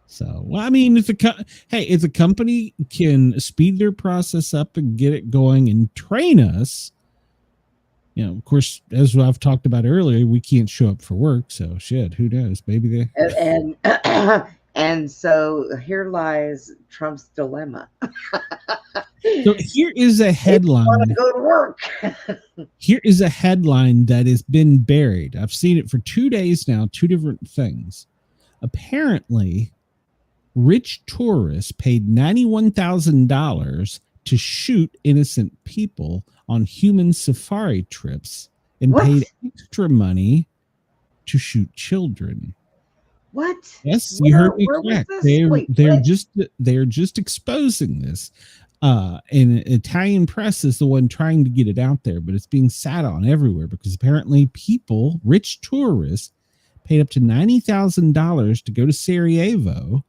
B: So, well, I mean, if a company can speed their process up and get it going and train us, you know, of course, as I've talked about earlier, we can't show up for work. So, shit, who knows? Maybe they.
D: And so here lies Trump's dilemma.
B: So here is a headline.
D: Want to go to work.
B: Here is a headline that has been buried. I've seen it for 2 days now, two different things. Apparently, rich tourists paid $91,000 to shoot innocent people on human safari trips and paid extra money to shoot children.
D: What?
B: Yes, you heard me correct. They're just exposing this. And Italian press is the one trying to get it out there, but it's being sat on everywhere because apparently people, rich tourists, paid up to $90,000 to go to Sarajevo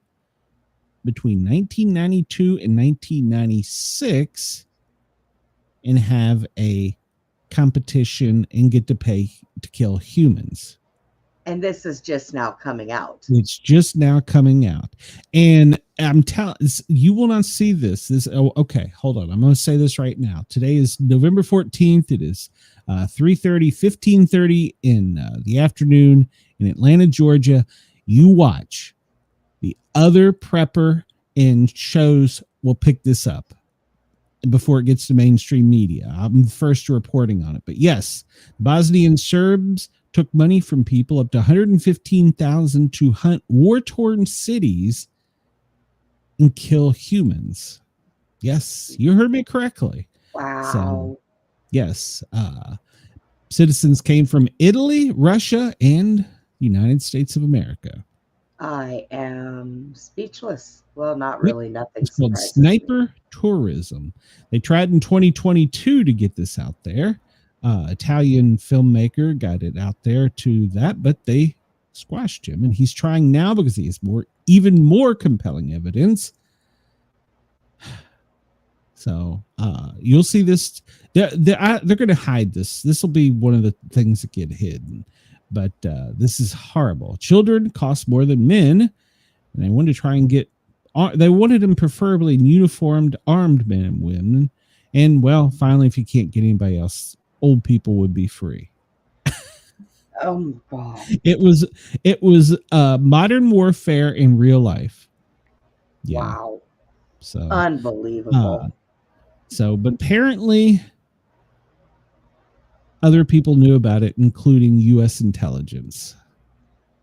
B: between 1992 and 1996 and have a competition and get to pay to kill humans.
D: And this is just now coming out.
B: It's just now coming out. And I'm telling you will not see this. Okay, hold on. I'm going to say this right now. Today is November 14th. It is 15:30 in the afternoon in Atlanta, Georgia. You watch. The other prepper and shows will pick this up before it gets to mainstream media. I'm the first reporting on it. But yes, Bosnian Serbs took money from people up to $115,000 to hunt war-torn cities and kill humans. Yes, you heard me correctly.
D: Wow.
B: So, yes, citizens came from Italy, Russia, and the United States of America.
D: I am speechless. Well, not really. Nothing.
B: It's called sniper tourism. They tried in 2022 to get this out there. Italian filmmaker got it out there to that, but they squashed him. And he's trying now because he has even more compelling evidence. So you'll see this. They're going to hide this. This will be one of the things that get hidden. But this is horrible. Children cost more than men, and they wanted to try and get. They wanted them preferably in uniformed, armed men and women. And well, finally, if you can't get anybody else, old people would be free.
D: Oh my God!
B: It was modern warfare in real life. Yeah.
D: Wow!
B: So
D: Unbelievable.
B: But apparently, other people knew about it, including U.S. intelligence.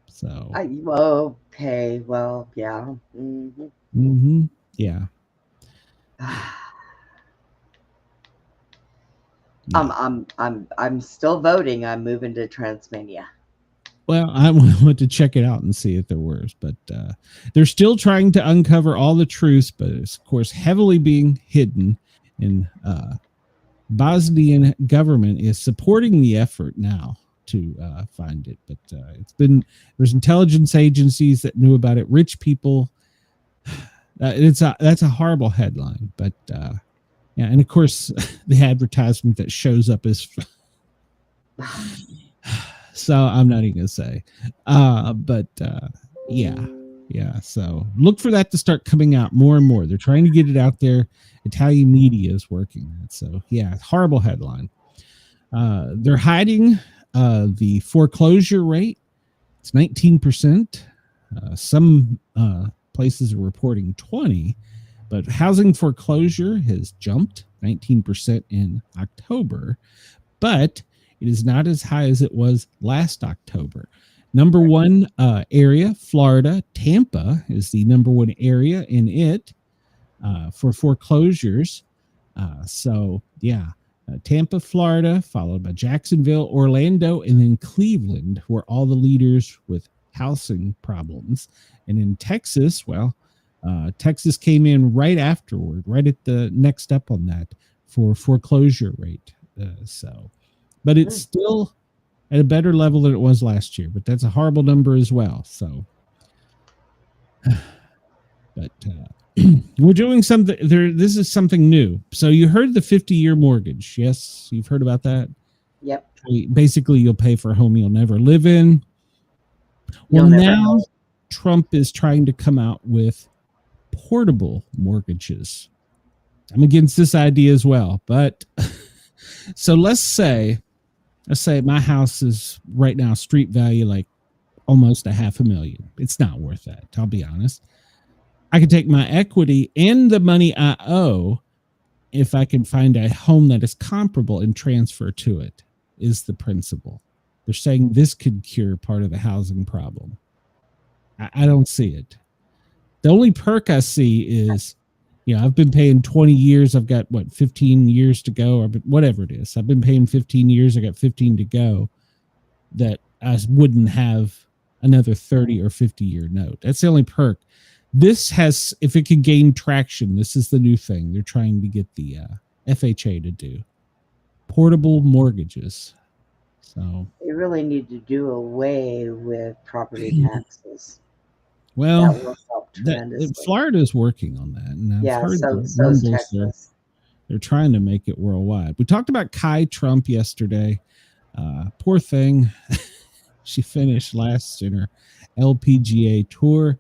B: So.
D: Okay. Well, yeah. Mm-hmm.
B: Mm-hmm. Yeah.
D: I'm still voting. I'm moving to Transmania.
B: Well, I want to check it out and see if there was, but they're still trying to uncover all the truths, but it's of course heavily being hidden. And Bosnian government is supporting the effort now to find it, but there's intelligence agencies that knew about it. Rich people. That's a horrible headline, but. Yeah, and of course, the advertisement that shows up is. So I'm not even gonna say, yeah. So look for that to start coming out more and more. They're trying to get it out there. Italian media is working that. So yeah, horrible headline. They're hiding the foreclosure rate. It's 19%. Some places are reporting 20%. But housing foreclosure has jumped 19% in October, but it is not as high as it was last October. Number one area, Florida, Tampa is the number one area in it for foreclosures. Tampa, Florida, followed by Jacksonville, Orlando, and then Cleveland were all the leaders with housing problems. And in Texas, Texas came in right afterward, right at the next step on that for foreclosure rate. But it's still at a better level than it was last year, but that's a horrible number as well. So, but we're doing something there. This is something new. So you heard the 50-year mortgage. Yes, you've heard about that.
D: Yep.
B: Basically, you'll pay for a home you'll never live in. Well, now Trump is trying to come out with portable mortgages. I'm against this idea as well, but so let's say my house is right now street value like almost $500,000. It's not worth that, I'll be honest. I could take my equity and the money I owe if I can find a home that is comparable and transfer to it, is the principle. They're saying this could cure part of the housing problem. I don't see it. The only perk I see is, I've been paying 20 years. I've got 15 years to go, or whatever it is. I've been paying 15 years. I got 15 to go. That I wouldn't have another 30 or 50-year note. That's the only perk. This has, if it can gain traction, this is the new thing they're trying to get the FHA to do. Portable mortgages. So
D: they really need to do away with property taxes.
B: Well,
D: that will help tremendously.
B: Florida is working on that, and I've heard
D: so is Texas.
B: They're trying to make it worldwide. We talked about Kai Trump yesterday. Poor thing, she finished last in her LPGA tour.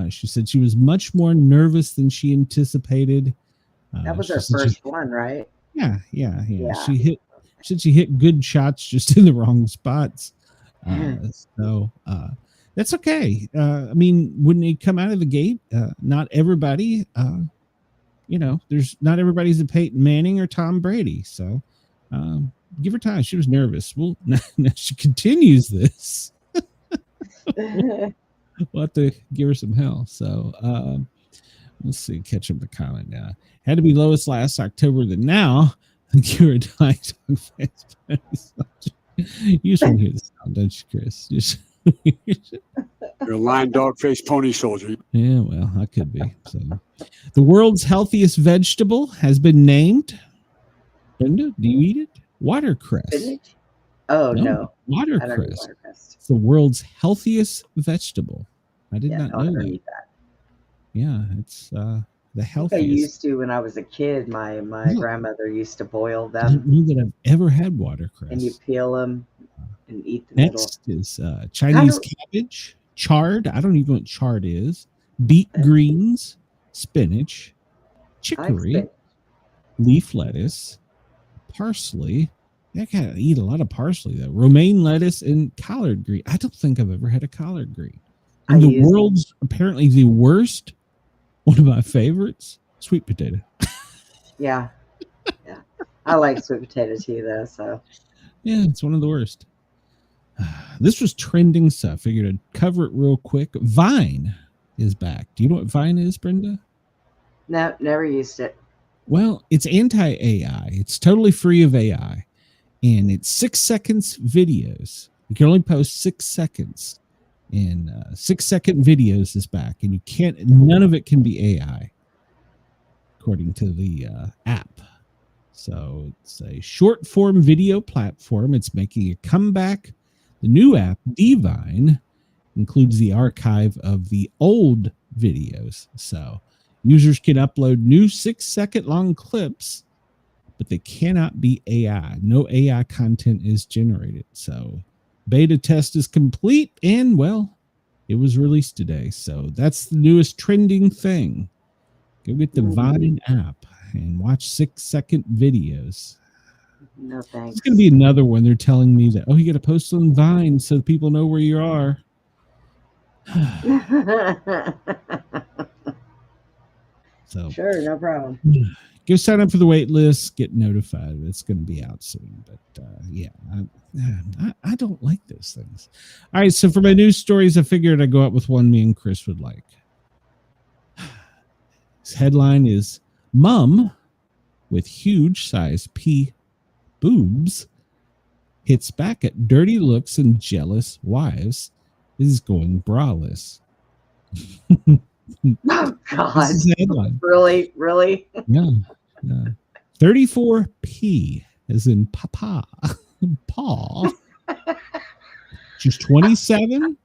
B: She said she was much more nervous than she anticipated.
D: That was her first one, right?
B: Yeah. She hit good shots just in the wrong spots. That's okay. When they come out of the gate, not everybody, there's not everybody's a Peyton Manning or Tom Brady. So give her time. She was nervous. Well, now she continues this. We'll have to give her some hell. So let's see. Catch up the comment now. Had to be lowest last October than now. You're a dying dog fans. You just want to hear the sound, don't you, Chris?
F: You're a lying dog-faced pony soldier.
B: Yeah, well, I could be. So, the world's healthiest vegetable has been named. Brenda, do you eat it? Watercress.
D: Spinach? Oh, no.
B: Watercress. It's the world's healthiest vegetable. I did not know that.
D: Eat that.
B: Yeah, it's the
D: I
B: healthiest.
D: used to when I was a kid. My grandmother used to boil
B: I don't
D: them,
B: know that I've ever had watercress.
D: and you peel them and eat the middle.
B: Next is Chinese cabbage, chard. I don't even know what chard is. Beet greens, spinach, chicory, leaf lettuce, parsley. I gotta eat a lot of parsley though. Romaine lettuce and collard green. I don't think I've ever had a collard green. And the world's apparently the worst, one of my favorites, sweet potato.
D: Yeah. Yeah. I like sweet potato too though, so.
B: Yeah, it's one of the worst. This was trending stuff. Figured I'd cover it real quick. Vine is back. Do you know what Vine is, Brenda?
D: No, never used it.
B: Well, it's anti-AI. It's totally free of AI. And it's 6 seconds videos. You can only post 6 seconds. And 6 second videos is back. And none of it can be AI, according to the app. So it's a short form video platform. It's making a comeback. The new app, Divine, includes the archive of the old videos. So users can upload new 6 second long clips, but they cannot be AI. No AI content is generated. So beta test is complete and, well, it was released today. So that's the newest trending thing. Go get the Vine app and watch 6 second videos.
D: No thanks.
B: It's going to be another one. They're telling me that, you got to post on Vine so people know where you are. So
D: sure, no problem.
B: Go sign up for the wait list. Get notified. It's going to be out soon. But yeah, I don't like those things. All right, so for my news stories, I figured I'd go out with one me and Chris would like. His headline is Mom with huge size P boobs hits back at dirty looks and jealous wives is going braless.
D: Oh God. Really?
B: Yeah. 34P as in papa. Paul. She's 27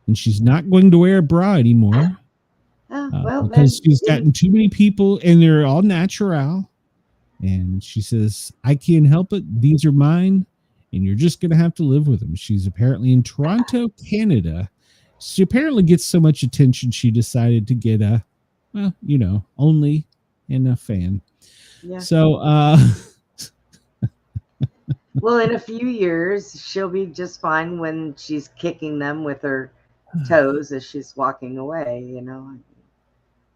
B: and she's not going to wear a bra anymore. Because she's gotten too many people and they're all natural. And she says, I can't help it. These are mine. And you're just going to have to live with them. She's apparently in Toronto, Canada. She apparently gets so much attention. She decided to get only and a fan.
D: Yeah.
B: So,
D: well, in a few years, she'll be just fine when she's kicking them with her toes as she's walking away,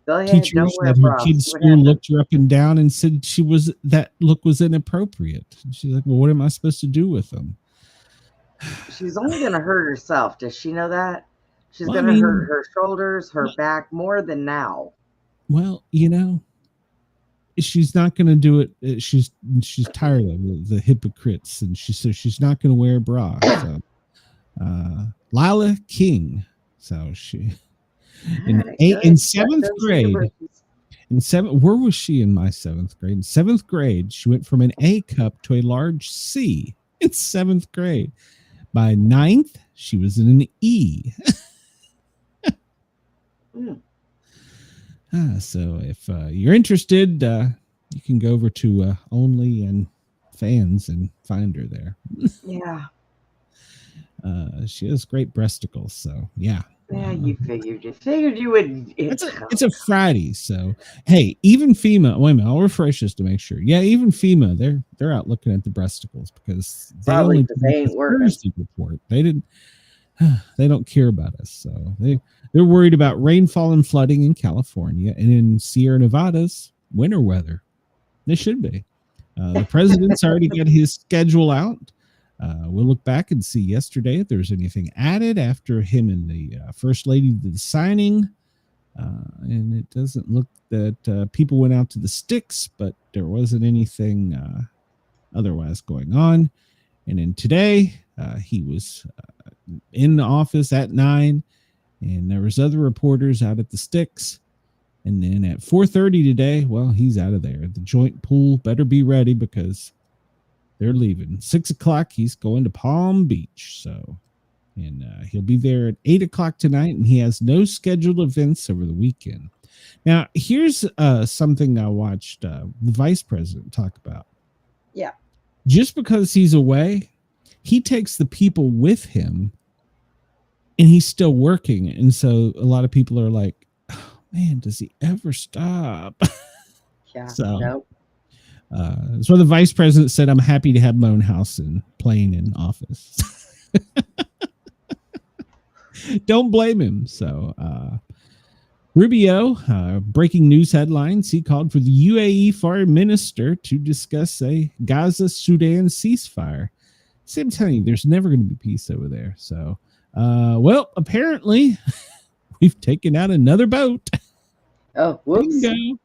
D: Go ahead,
B: teachers
D: don't wear
B: at her
D: bras.
B: kids' school looked her up and down and said that look was inappropriate. She's like, well, what am I supposed to do with them?
D: She's only going to hurt herself. Does she know that? She's going to hurt her shoulders, her back more than now.
B: Well, she's not going to do it. She's tired of the hypocrites, and she's not going to wear a bra. So, Lila King. So she in seventh grade. Where was she in my 7th grade? In 7th grade, she went from an A cup to a large C in 7th grade. By 9th, she was in an E. So if you're interested, you can go over to Only and Fans and find her there.
D: Yeah.
B: She has great breasticles, so yeah.
D: Yeah, you figured you would.
B: It's a Friday, so hey, even FEMA. Wait a minute, I'll refresh this to make sure. Yeah, even FEMA, they're out looking at the breasticles because they only
D: ain't working.
B: Report. They don't care about us, so they're worried about rainfall and flooding in California and in Sierra Nevada's winter weather. They should be. The president's already got his schedule out. We'll look back and see yesterday if there's anything added after him and the first lady did the signing. And it doesn't look that people went out to the sticks, but there wasn't anything otherwise going on. And then today, he was in the office at 9, and there was other reporters out at the sticks. And then at 4:30 today, well, he's out of there. The joint pool better be ready because they're leaving. 6 o'clock, he's going to Palm Beach. So, and he'll be there at 8 o'clock tonight, and he has no scheduled events over the weekend. Now, here's something I watched the vice president talk about.
D: Yeah.
B: Just because he's away, he takes the people with him and he's still working. And so a lot of people are like, oh, man, does he ever stop?
D: Yeah.
B: So,
D: Nope.
B: So the vice president said, I'm happy to have my own house and plane in office. Don't blame him. So, Rubio, breaking news headlines. He called for the UAE foreign minister to discuss a Gaza-Sudan ceasefire. See, I'm telling you, there's never going to be peace over there. So, well, apparently, we've taken out another boat.
D: Oh, whoops.
B: Bingo.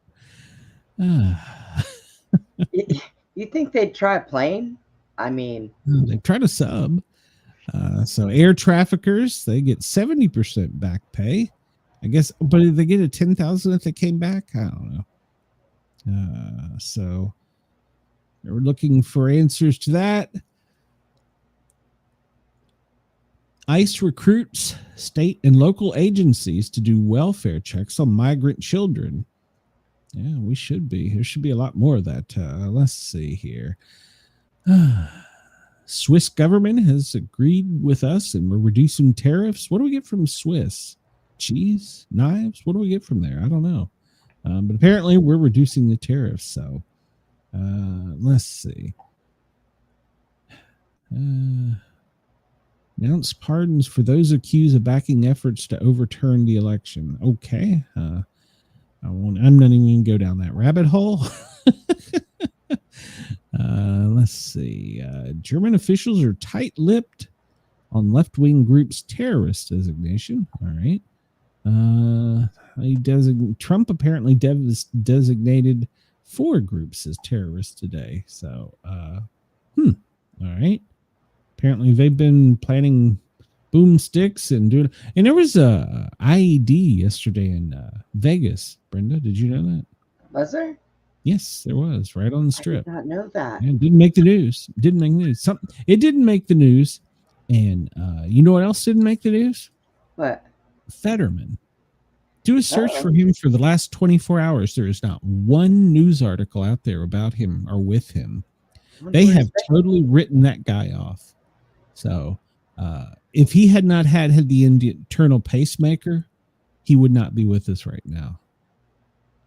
D: You think they'd try a plane? I mean,
B: They tried a sub. So air traffickers, they get 70% back pay. I guess, but did they get a 10,000 if they came back? I don't know. So we're looking for answers to that. ICE recruits state and local agencies to do welfare checks on migrant children. Yeah, we should be. There should be a lot more of that. Let's see here. Swiss government has agreed with us and we're reducing tariffs. What do we get from Swiss? Cheese? Knives? What do we get from there? I don't know. But apparently we're reducing the tariffs. So let's see. Announce pardons for those accused of backing efforts to overturn the election. Okay. I'm not even going to go down that rabbit hole. Let's see. German officials are tight-lipped on left-wing groups' terrorist designation. All right. Trump apparently designated 4 groups as terrorists today. So, all right. Apparently, they've been planning boomsticks and doing. And there was a IED yesterday in Vegas. Brenda, did you know that?
D: Was there?
B: Yes, there was, right on the strip.
D: I did not know that.
B: And it didn't make the news. It didn't make the news. It didn't make the news. And you know what else didn't make the news?
D: What?
B: Fetterman. Do a search for him for the last 24 hours. There is not one news article out there about him or with him. They have totally written that guy off. So if he had not had the internal pacemaker, he would not be with us right now.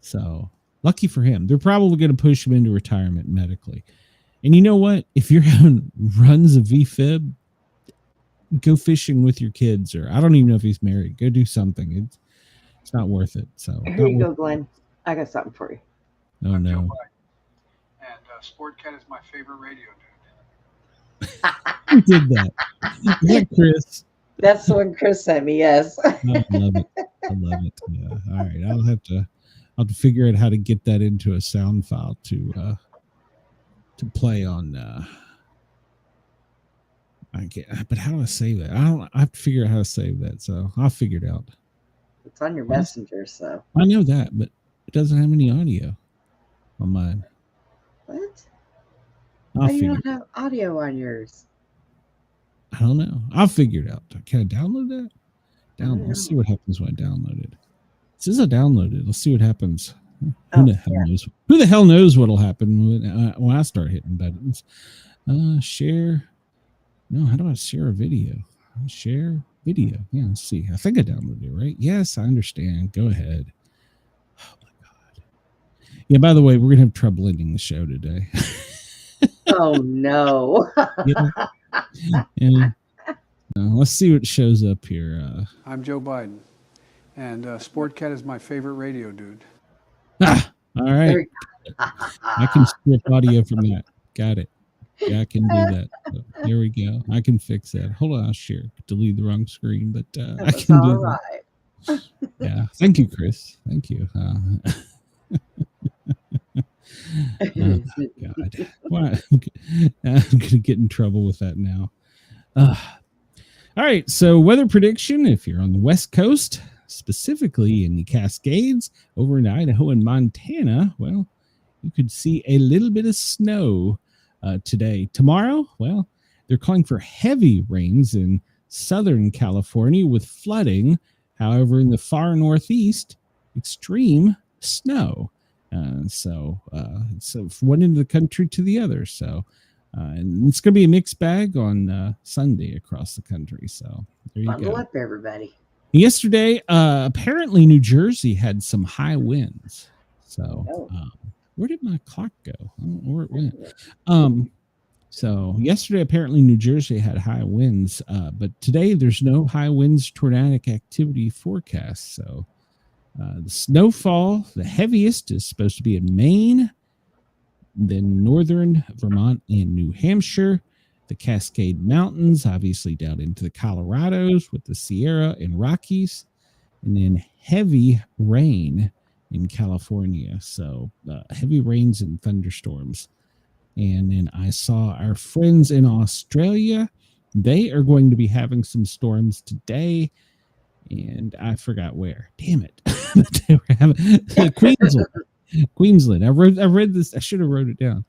B: So lucky for him. They're probably going to push him into retirement medically. And you know what? If you're having runs of VFib, go fishing with your kids, or I don't even know if he's married. Go do something. It's not worth it. So
D: here you go, Glenn. I got something for you.
B: Oh no.
F: And SportCat is my favorite radio dude.
B: Who did that? Is that Chris?
D: That's the one Chris sent me. Yes.
B: I love it. I love it. Yeah. All right. I'll have to figure out how to get that into a sound file to play on. I can't. But how do I save that? I have to figure out how to save that. So I'll figure it out.
D: It's on your messenger, so
B: I know that, but it doesn't have any audio on mine.
D: What?
B: I'll
D: Why you
B: figure
D: don't have audio on yours?
B: I don't know. I'll figure it out. Can I download that? Let's see what happens when I download it. It says I downloaded. Let's see what happens. Who the hell knows? Who the hell knows what'll happen when I start hitting buttons? Share. No, how do I share a video? Share video. Yeah, let's see. I think I downloaded it, right? Yes, I understand. Go ahead. Oh my God. Yeah, by the way, we're gonna have trouble ending the show today.
D: Oh no.
B: Yeah. Let's see what shows up here.
F: I'm Joe Biden, and SportCat is my favorite radio dude.
B: All right. I can strip audio from that. Got it. Yeah, I can do that. So, there we go. I can fix that. Hold on, I'll share. Delete the wrong screen, but I can do that. Right. Yeah. Thank you, Chris. Thank you. Oh, God. Why? I'm going to get in trouble with that now. All right. So weather prediction, if you're on the West Coast, specifically in the Cascades, over in Idaho and Montana, well, you could see a little bit of snow today. Tomorrow, well, they're calling for heavy rains in Southern California with flooding. However, in the far northeast, extreme snow. So from one end of the country to the other. So, and it's going to be a mixed bag on Sunday across the country. So there you
D: Bundle
B: go.
D: up, everybody.
B: Yesterday, apparently New Jersey had some high winds. So where did my clock go? I don't know where it went. So yesterday, apparently New Jersey had high winds, but today there's no high winds tornadic activity forecast. So the snowfall, the heaviest, is supposed to be in Maine, then northern Vermont and New Hampshire, the Cascade Mountains, obviously down into the Colorados with the Sierra and Rockies, and then heavy rain in California. So heavy rains and thunderstorms. And then I saw our friends in Australia. They are going to be having some storms today. And I forgot where. Damn it. They were having Queensland. Queensland. I read this. I should have wrote it down.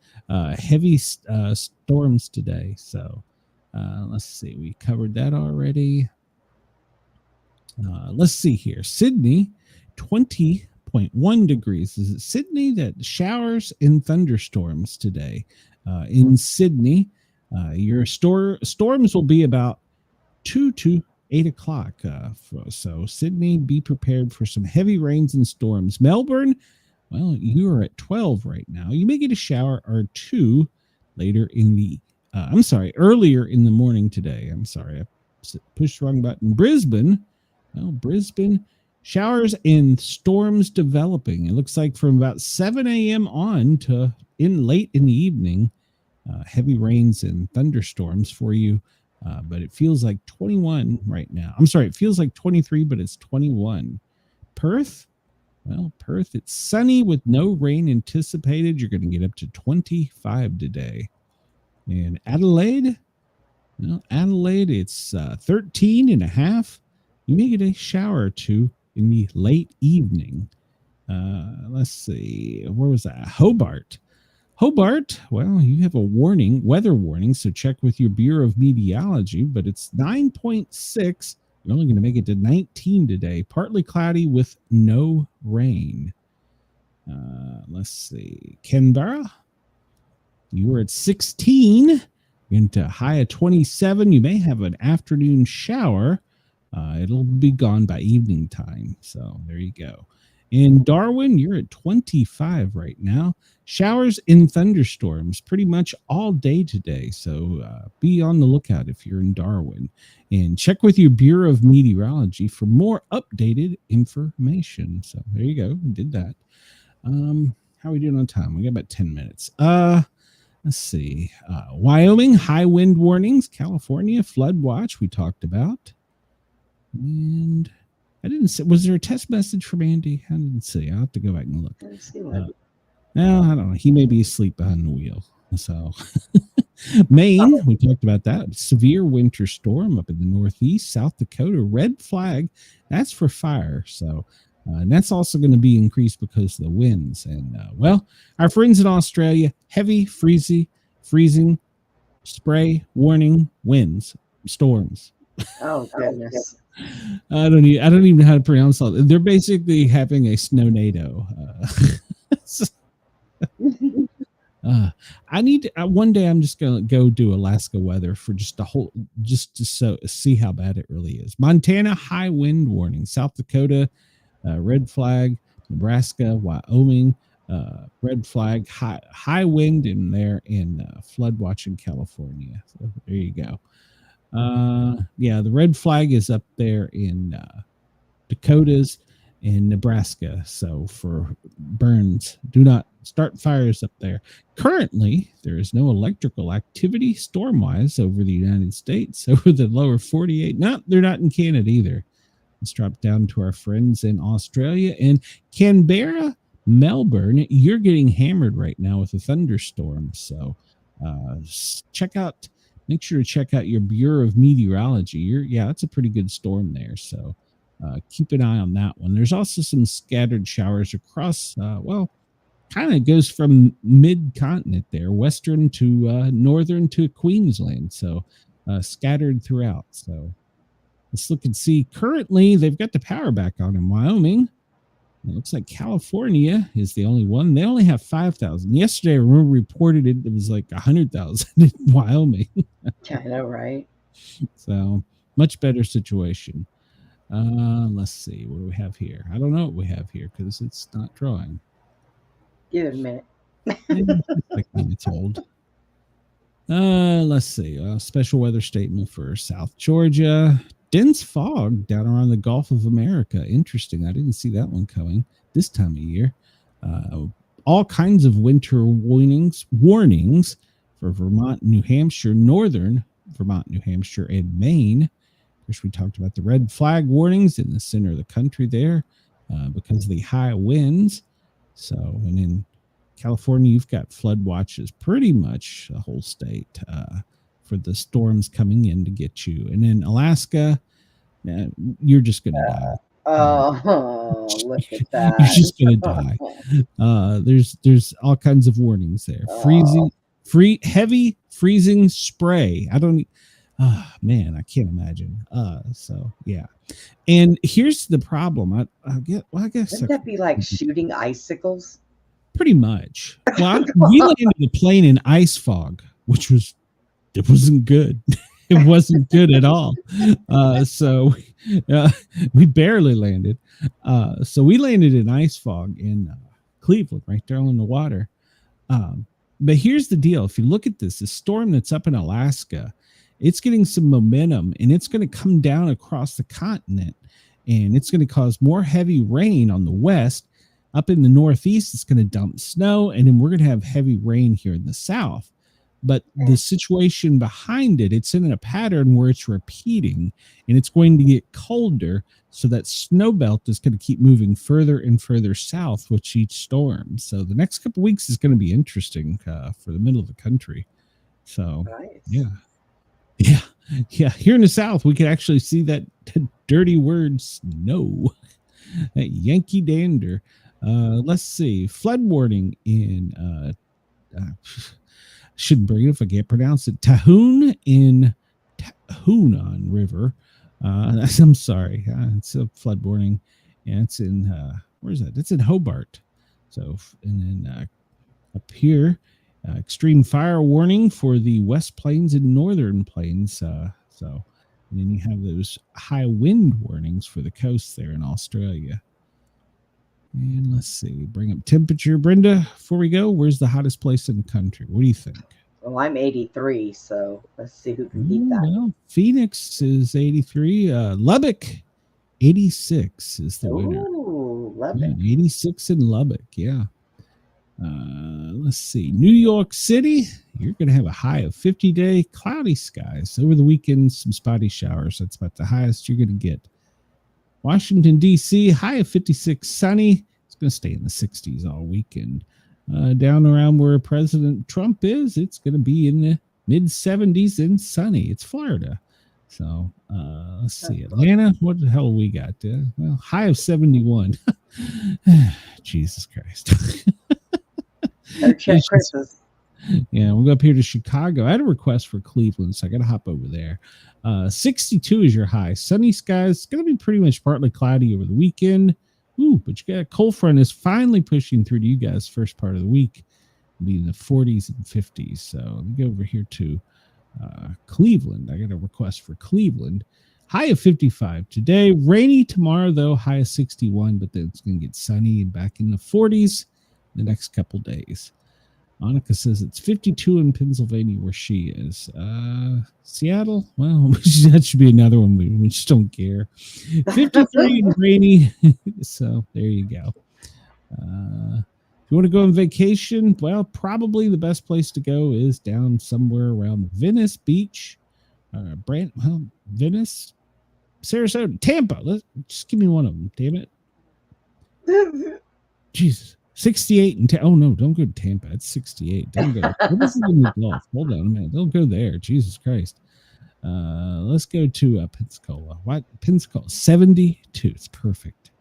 B: Heavy storms today. So let's see. We covered that already. Let's see here. Sydney, 20.1 degrees. Is it Sydney that showers and thunderstorms today? In Sydney, your storms will be about 2 to 8 o'clock. So Sydney, be prepared for some heavy rains and storms. Melbourne, well, you are at 12 right now. You may get a shower or two later in the, earlier in the morning today. I'm sorry, I pushed the wrong button. Brisbane, showers and storms developing. It looks like from about 7 a.m. on to late in the evening, heavy rains and thunderstorms for you. But it feels like 21 right now. I'm sorry, it feels like 23, but it's 21. Perth, it's sunny with no rain anticipated. You're going to get up to 25 today. And Adelaide, it's 13 and a half. You may get a shower or two in the late evening. Let's see. Where was that? Hobart, well, you have a weather warning, so check with your Bureau of Meteorology, but it's 9.6. You're only going to make it to 19 today. Partly cloudy with no rain. Let's see. Canberra, you were at 16. Into high of 27. You may have an afternoon shower. It'll be gone by evening time. So there you go. In Darwin, you're at 25 right now. Showers and thunderstorms pretty much all day today. So be on the lookout if you're in Darwin. And check with your Bureau of Meteorology for more updated information. So there you go. We did that. How are we doing on time? We got about 10 minutes. Let's see. Wyoming, high wind warnings. California, flood watch we talked about. And I didn't see. Was there a test message from Andy? I didn't see. I'll have to go back and look. No, I don't know. He may be asleep behind the wheel. So Maine, we talked about that. Severe winter storm up in the Northeast. South Dakota, red flag. That's for fire. So and that's also going to be increased because of the winds. And our friends in Australia, heavy freezing spray warning, winds, storms.
D: Oh goodness.
B: I don't even know how to pronounce all that. They're basically having a snow-nado. I need to, one day I'm just going to go do Alaska weather for just to see how bad it really is. Montana, high wind warning. South Dakota, red flag. Nebraska, Wyoming, red flag. High wind in there, and flood watch in California. So there you go. The red flag is up there in Dakotas and Nebraska. So for burns, do not start fires up there. Currently, there is no electrical activity storm-wise over the United States, over the lower 48. They're not in Canada either. Let's drop down to our friends in Australia. And Canberra, Melbourne, you're getting hammered right now with a thunderstorm. So make sure to check out your Bureau of Meteorology. That's a pretty good storm there. So keep an eye on that one. There's also some scattered showers across, kind of goes from mid-continent there, western to northern to Queensland. So scattered throughout. So let's look and see. Currently, they've got the power back on in Wyoming. It looks like California is the only one. They only have 5,000. Yesterday, I remember reported it was like 100,000 in Wyoming.
D: I know, right?
B: So much better situation. Let's see. What do we have here? I don't know what we have here because it's not drawing.
D: Give it a minute.
B: Like it's old. Let's see. Special weather statement for South Georgia. Dense fog down around the Gulf of America. Interesting. I didn't see that one coming this time of year. All kinds of winter warnings for Vermont, New Hampshire, northern Vermont, New Hampshire, and Maine. Of course, we talked about the red flag warnings in the center of the country there because of the high winds. So, and in California, you've got flood watches pretty much the whole state for the storms coming in to get you. And in Alaska, you're just going to die.
D: Oh, look at that.
B: You're just going to die. There's all kinds of warnings there. Heavy freezing spray. Man, I can't imagine. So yeah. And here's the problem. I guess
D: Wouldn't that be like shooting icicles?
B: Pretty much. Well, we landed the plane in ice fog, which wasn't good. It wasn't good at all. So we barely landed. So we landed in ice fog in Cleveland, right there on the water. But here's the deal. If you look at this storm that's up in Alaska, it's getting some momentum and it's going to come down across the continent and it's going to cause more heavy rain on the west. Up in the northeast, it's going to dump snow, and then we're going to have heavy rain here in the south. But the situation behind it, it's in a pattern where it's repeating, and it's going to get colder, so that snow belt is going to keep moving further and further south with each storm. So the next couple of weeks is going to be interesting for the middle of the country. So,
D: nice.
B: Yeah. Here in the south, we can actually see that dirty word snow, that Yankee dander. Let's see. Flood warning in shouldn't bring it if I can't pronounce it. Tahoon in Tahunan River. I'm sorry. It's a flood warning. And it's in where is that? It's in Hobart. So and then up here, extreme fire warning for the West Plains and Northern Plains. So and then you have those high wind warnings for the coast there in Australia. And let's see, bring up temperature. Brenda, before we go, where's the hottest place in the country? What do you think?
D: Well, I'm 83, so let's see who can beat that.
B: Well, Phoenix is 83. Lubbock, 86 is the winner.
D: Ooh, Lubbock.
B: Yeah, 86 in Lubbock, yeah. Let's see, New York City, you're going to have a high of 50-day cloudy skies. Over the weekend, some spotty showers. That's about the highest you're going to get. Washington, D.C., high of 56, sunny. It's going to stay in the 60s all weekend. Down around where President Trump is, it's going to be in the mid-70s and sunny. It's Florida. So let's see. Atlanta, what the hell we got? Well, high of 71. Jesus Christ.
D: Check Christmas.
B: Yeah, we'll go up here to Chicago. I had a request for Cleveland, so I got to hop over there. 62 is your high. Sunny skies. It's going to be pretty much partly cloudy over the weekend. Ooh, but you got a cold front is finally pushing through to you guys first part of the week. It'll be in the 40s and 50s. So let me go over here to Cleveland. I got a request for Cleveland. High of 55 today. Rainy tomorrow, though. High of 61, but then it's going to get sunny and back in the 40s the next couple days. Monica says it's 52 in Pennsylvania where she is. Seattle? Well, that should be another one. We just don't care. 53 and rainy. So there you go. If you want to go on vacation, well, probably the best place to go is down somewhere around Venice Beach. Venice, Sarasota, Tampa. Just give me one of them, damn it. Jesus. 68 and oh no, don't go to Tampa. It's 68. Don't go. This is in the Gulf. Hold on a minute. Don't go there. Jesus Christ. Let's go to Pensacola. What? Pensacola 72. It's perfect.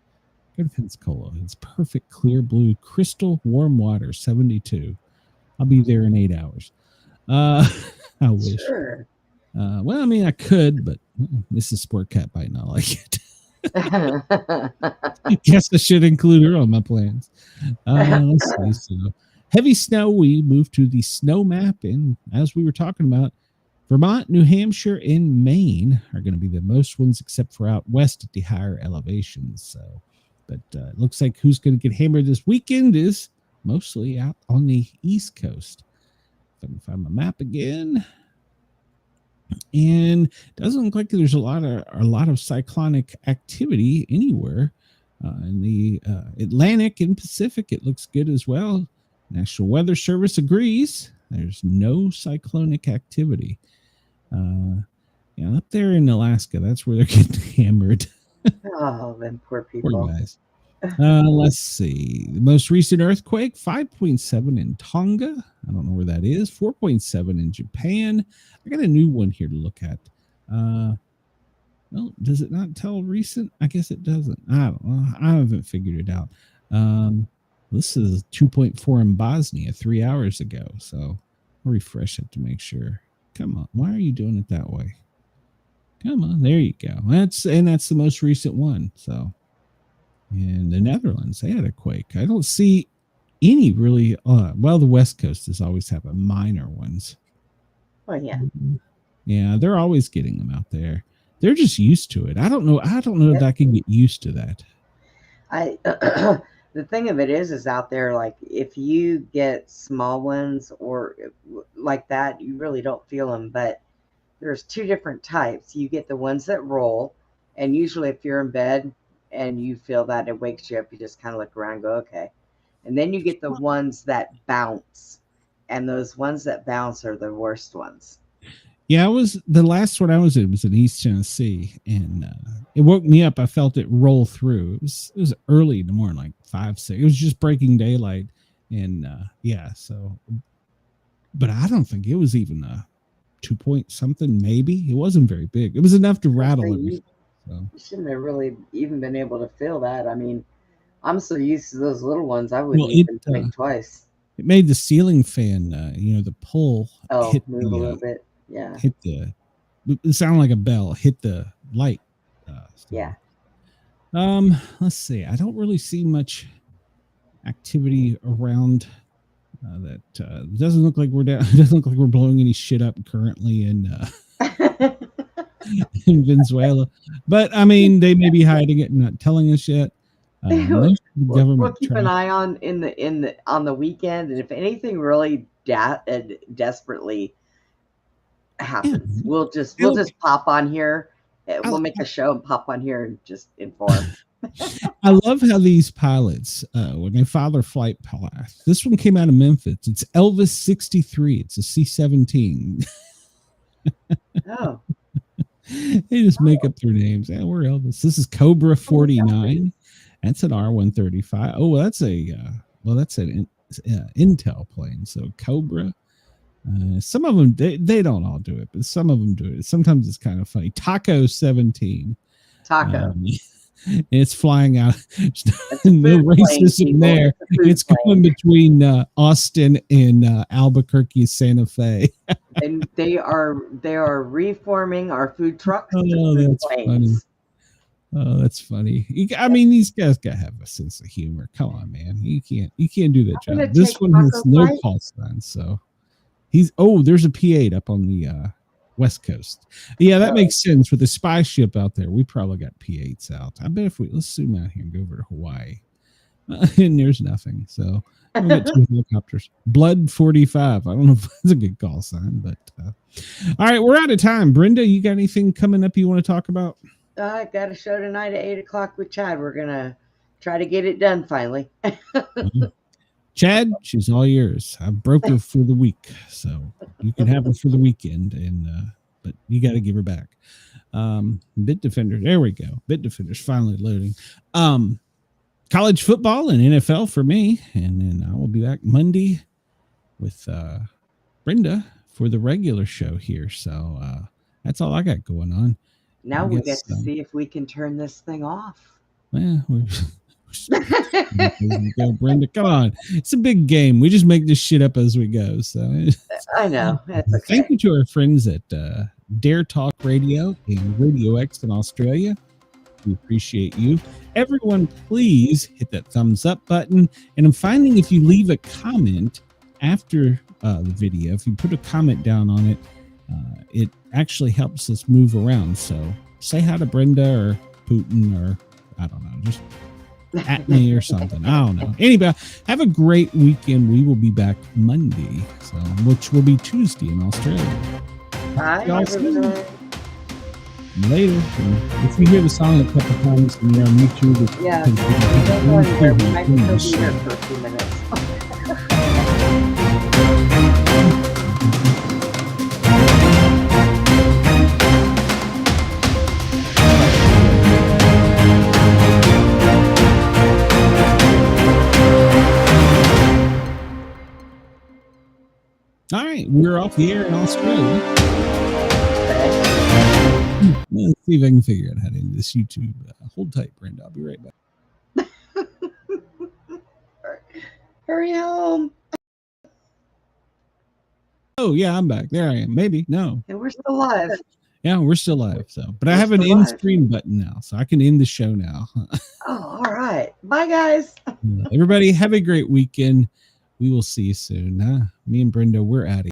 B: Go to Pensacola. It's perfect, clear blue, crystal warm water. 72. I'll be there in 8 hours. I wish.
D: Sure.
B: Well, I mean, I could, but Mrs. Sport Cat might not like it. Guess I should include her on my plans. Let's see. So, heavy snow. We moved to the snow map, and as we were talking about, Vermont, New Hampshire, and Maine are going to be the most ones, except for out west at the higher elevations. So, but it looks like who's going to get hammered this weekend is mostly out on the East Coast. If I can find my map again. And it doesn't look like there's a lot of cyclonic activity anywhere in the Atlantic and Pacific. It looks good as well. National Weather Service agrees. There's no cyclonic activity. Up there in Alaska, that's where they're getting hammered.
D: Oh, them poor people.
B: Poor guys. Let's see. The most recent earthquake, 5.7 in Tonga. I don't know where that is. 4.7 in Japan. I got a new one here to look at. Well, does it not tell recent? I guess it doesn't. I don't know. I haven't figured it out. This is 2.4 in Bosnia 3 hours ago. So I'll refresh it to make sure. Come on. Why are you doing it that way? Come on. There you go. That's the most recent one. So, and the Netherlands, they had a quake. I don't see any really. Well, the West Coast has always had minor ones.
D: Oh yeah.
B: Yeah, they're always getting them out there. They're just used to it. I don't know if I can get used to that.
D: The thing of it is out there, like if you get small ones or like that, you really don't feel them. But there's two different types. You get the ones that roll, and usually if you're in bed and you feel that, it wakes you up. You just kind of look around and go, okay. And then you get the ones that bounce, and those ones that bounce are the worst ones.
B: Yeah, the last one I was in was in East Tennessee, and it woke me up. I felt it roll through. It was early in the morning, like 5, 6. It was just breaking daylight, and so. But I don't think it was even a 2-point something. Maybe it wasn't very big. It was enough to rattle everything. So.
D: You shouldn't have really even been able to feel that. I mean, I'm so used to those little ones. I wouldn't even think twice.
B: It made the ceiling fan, the pole hit
D: move a little bit. Yeah.
B: It sounded like a bell, hit the light.
D: Yeah.
B: Let's see. I don't really see much activity around that. Doesn't look like we're down. It doesn't look like we're blowing any shit up currently in Venezuela. But I mean, they may be hiding it and not telling us yet.
D: We'll keep an eye on on the weekend, and if anything really desperately happens, we'll just pop on here. We'll make a show and pop on here and just inform.
B: I love how these pilots, when they file their flight path, this one came out of Memphis. It's Elvis 63. It's a C-17.
D: Oh.
B: They just make up their names. Yeah, we're Elvis. This is Cobra 49. That's an R-135. Oh, that's an Intel plane. So Cobra. Some of them they don't all do it, but some of them do it. Sometimes it's kind of funny. Taco 17.
D: Taco.
B: It's flying out. No racism there. It's going between Austin and Albuquerque, Santa Fe.
D: And they are reforming our food trucks.
B: Oh, that's funny. Oh, that's funny. I mean, these guys gotta have a sense of humor. Come on, man. You can't do that job. This one has no call sign, so there's a P8 up on the West Coast. Yeah, that makes sense with the spy ship out there. We probably got P8s out. I bet let's zoom out here and go over to Hawaii, and there's nothing. So we got 2 helicopters. Blood 45. I don't know if that's a good call sign, but all right, we're out of time. Brenda, you got anything coming up you want to talk about?
D: I got a show tonight at 8:00 with Chad. We're gonna try to get it done finally.
B: Chad, she's all yours. I broke her for the week, so you can have her for the weekend, but you got to give her back. Bit Defender, there we go. Bit Defender's finally loading. College football and NFL for me, and then I will be back Monday with Brenda for the regular show here. So that's all I got going on.
D: Now we get to see if we can turn this thing off.
B: Well, go, Brenda. Come on. It's a big game. We just make this shit up as we go. So
D: I know. That's okay.
B: Thank you to our friends at Dare Talk Radio and Radio X in Australia. We appreciate you. Everyone, please hit that thumbs up button. And I'm finding if you leave a comment after the video, if you put a comment down on it, it actually helps us move around. So say hi to Brenda or Putin or I don't know, just at me or something. I don't know. Anyway, have a great weekend. We will be back Monday, so which will be Tuesday in Australia.
D: Bye,
B: Y'all soon.
D: everyone.
B: Later. And if you hear the song a couple times and you're on YouTube, it's
D: Yeah.
B: because
D: Don't go anywhere. We might still be
B: so-
D: here for a few minutes.
B: All right, we're off the air in Australia. Let's see if I can figure out how to end this YouTube. Hold tight, Brenda. I'll be right back.
D: Hurry home.
B: Oh, yeah, I'm back. There I am. Maybe. No.
D: And we're still live.
B: Yeah, we're still live. So, but I
D: We're
B: have an
D: still
B: end
D: live.
B: screen button now, so I can end the show now.
D: Oh, all right. Bye, guys.
B: Everybody, have a great weekend. We will see you soon. Me and Brenda, we're out of here.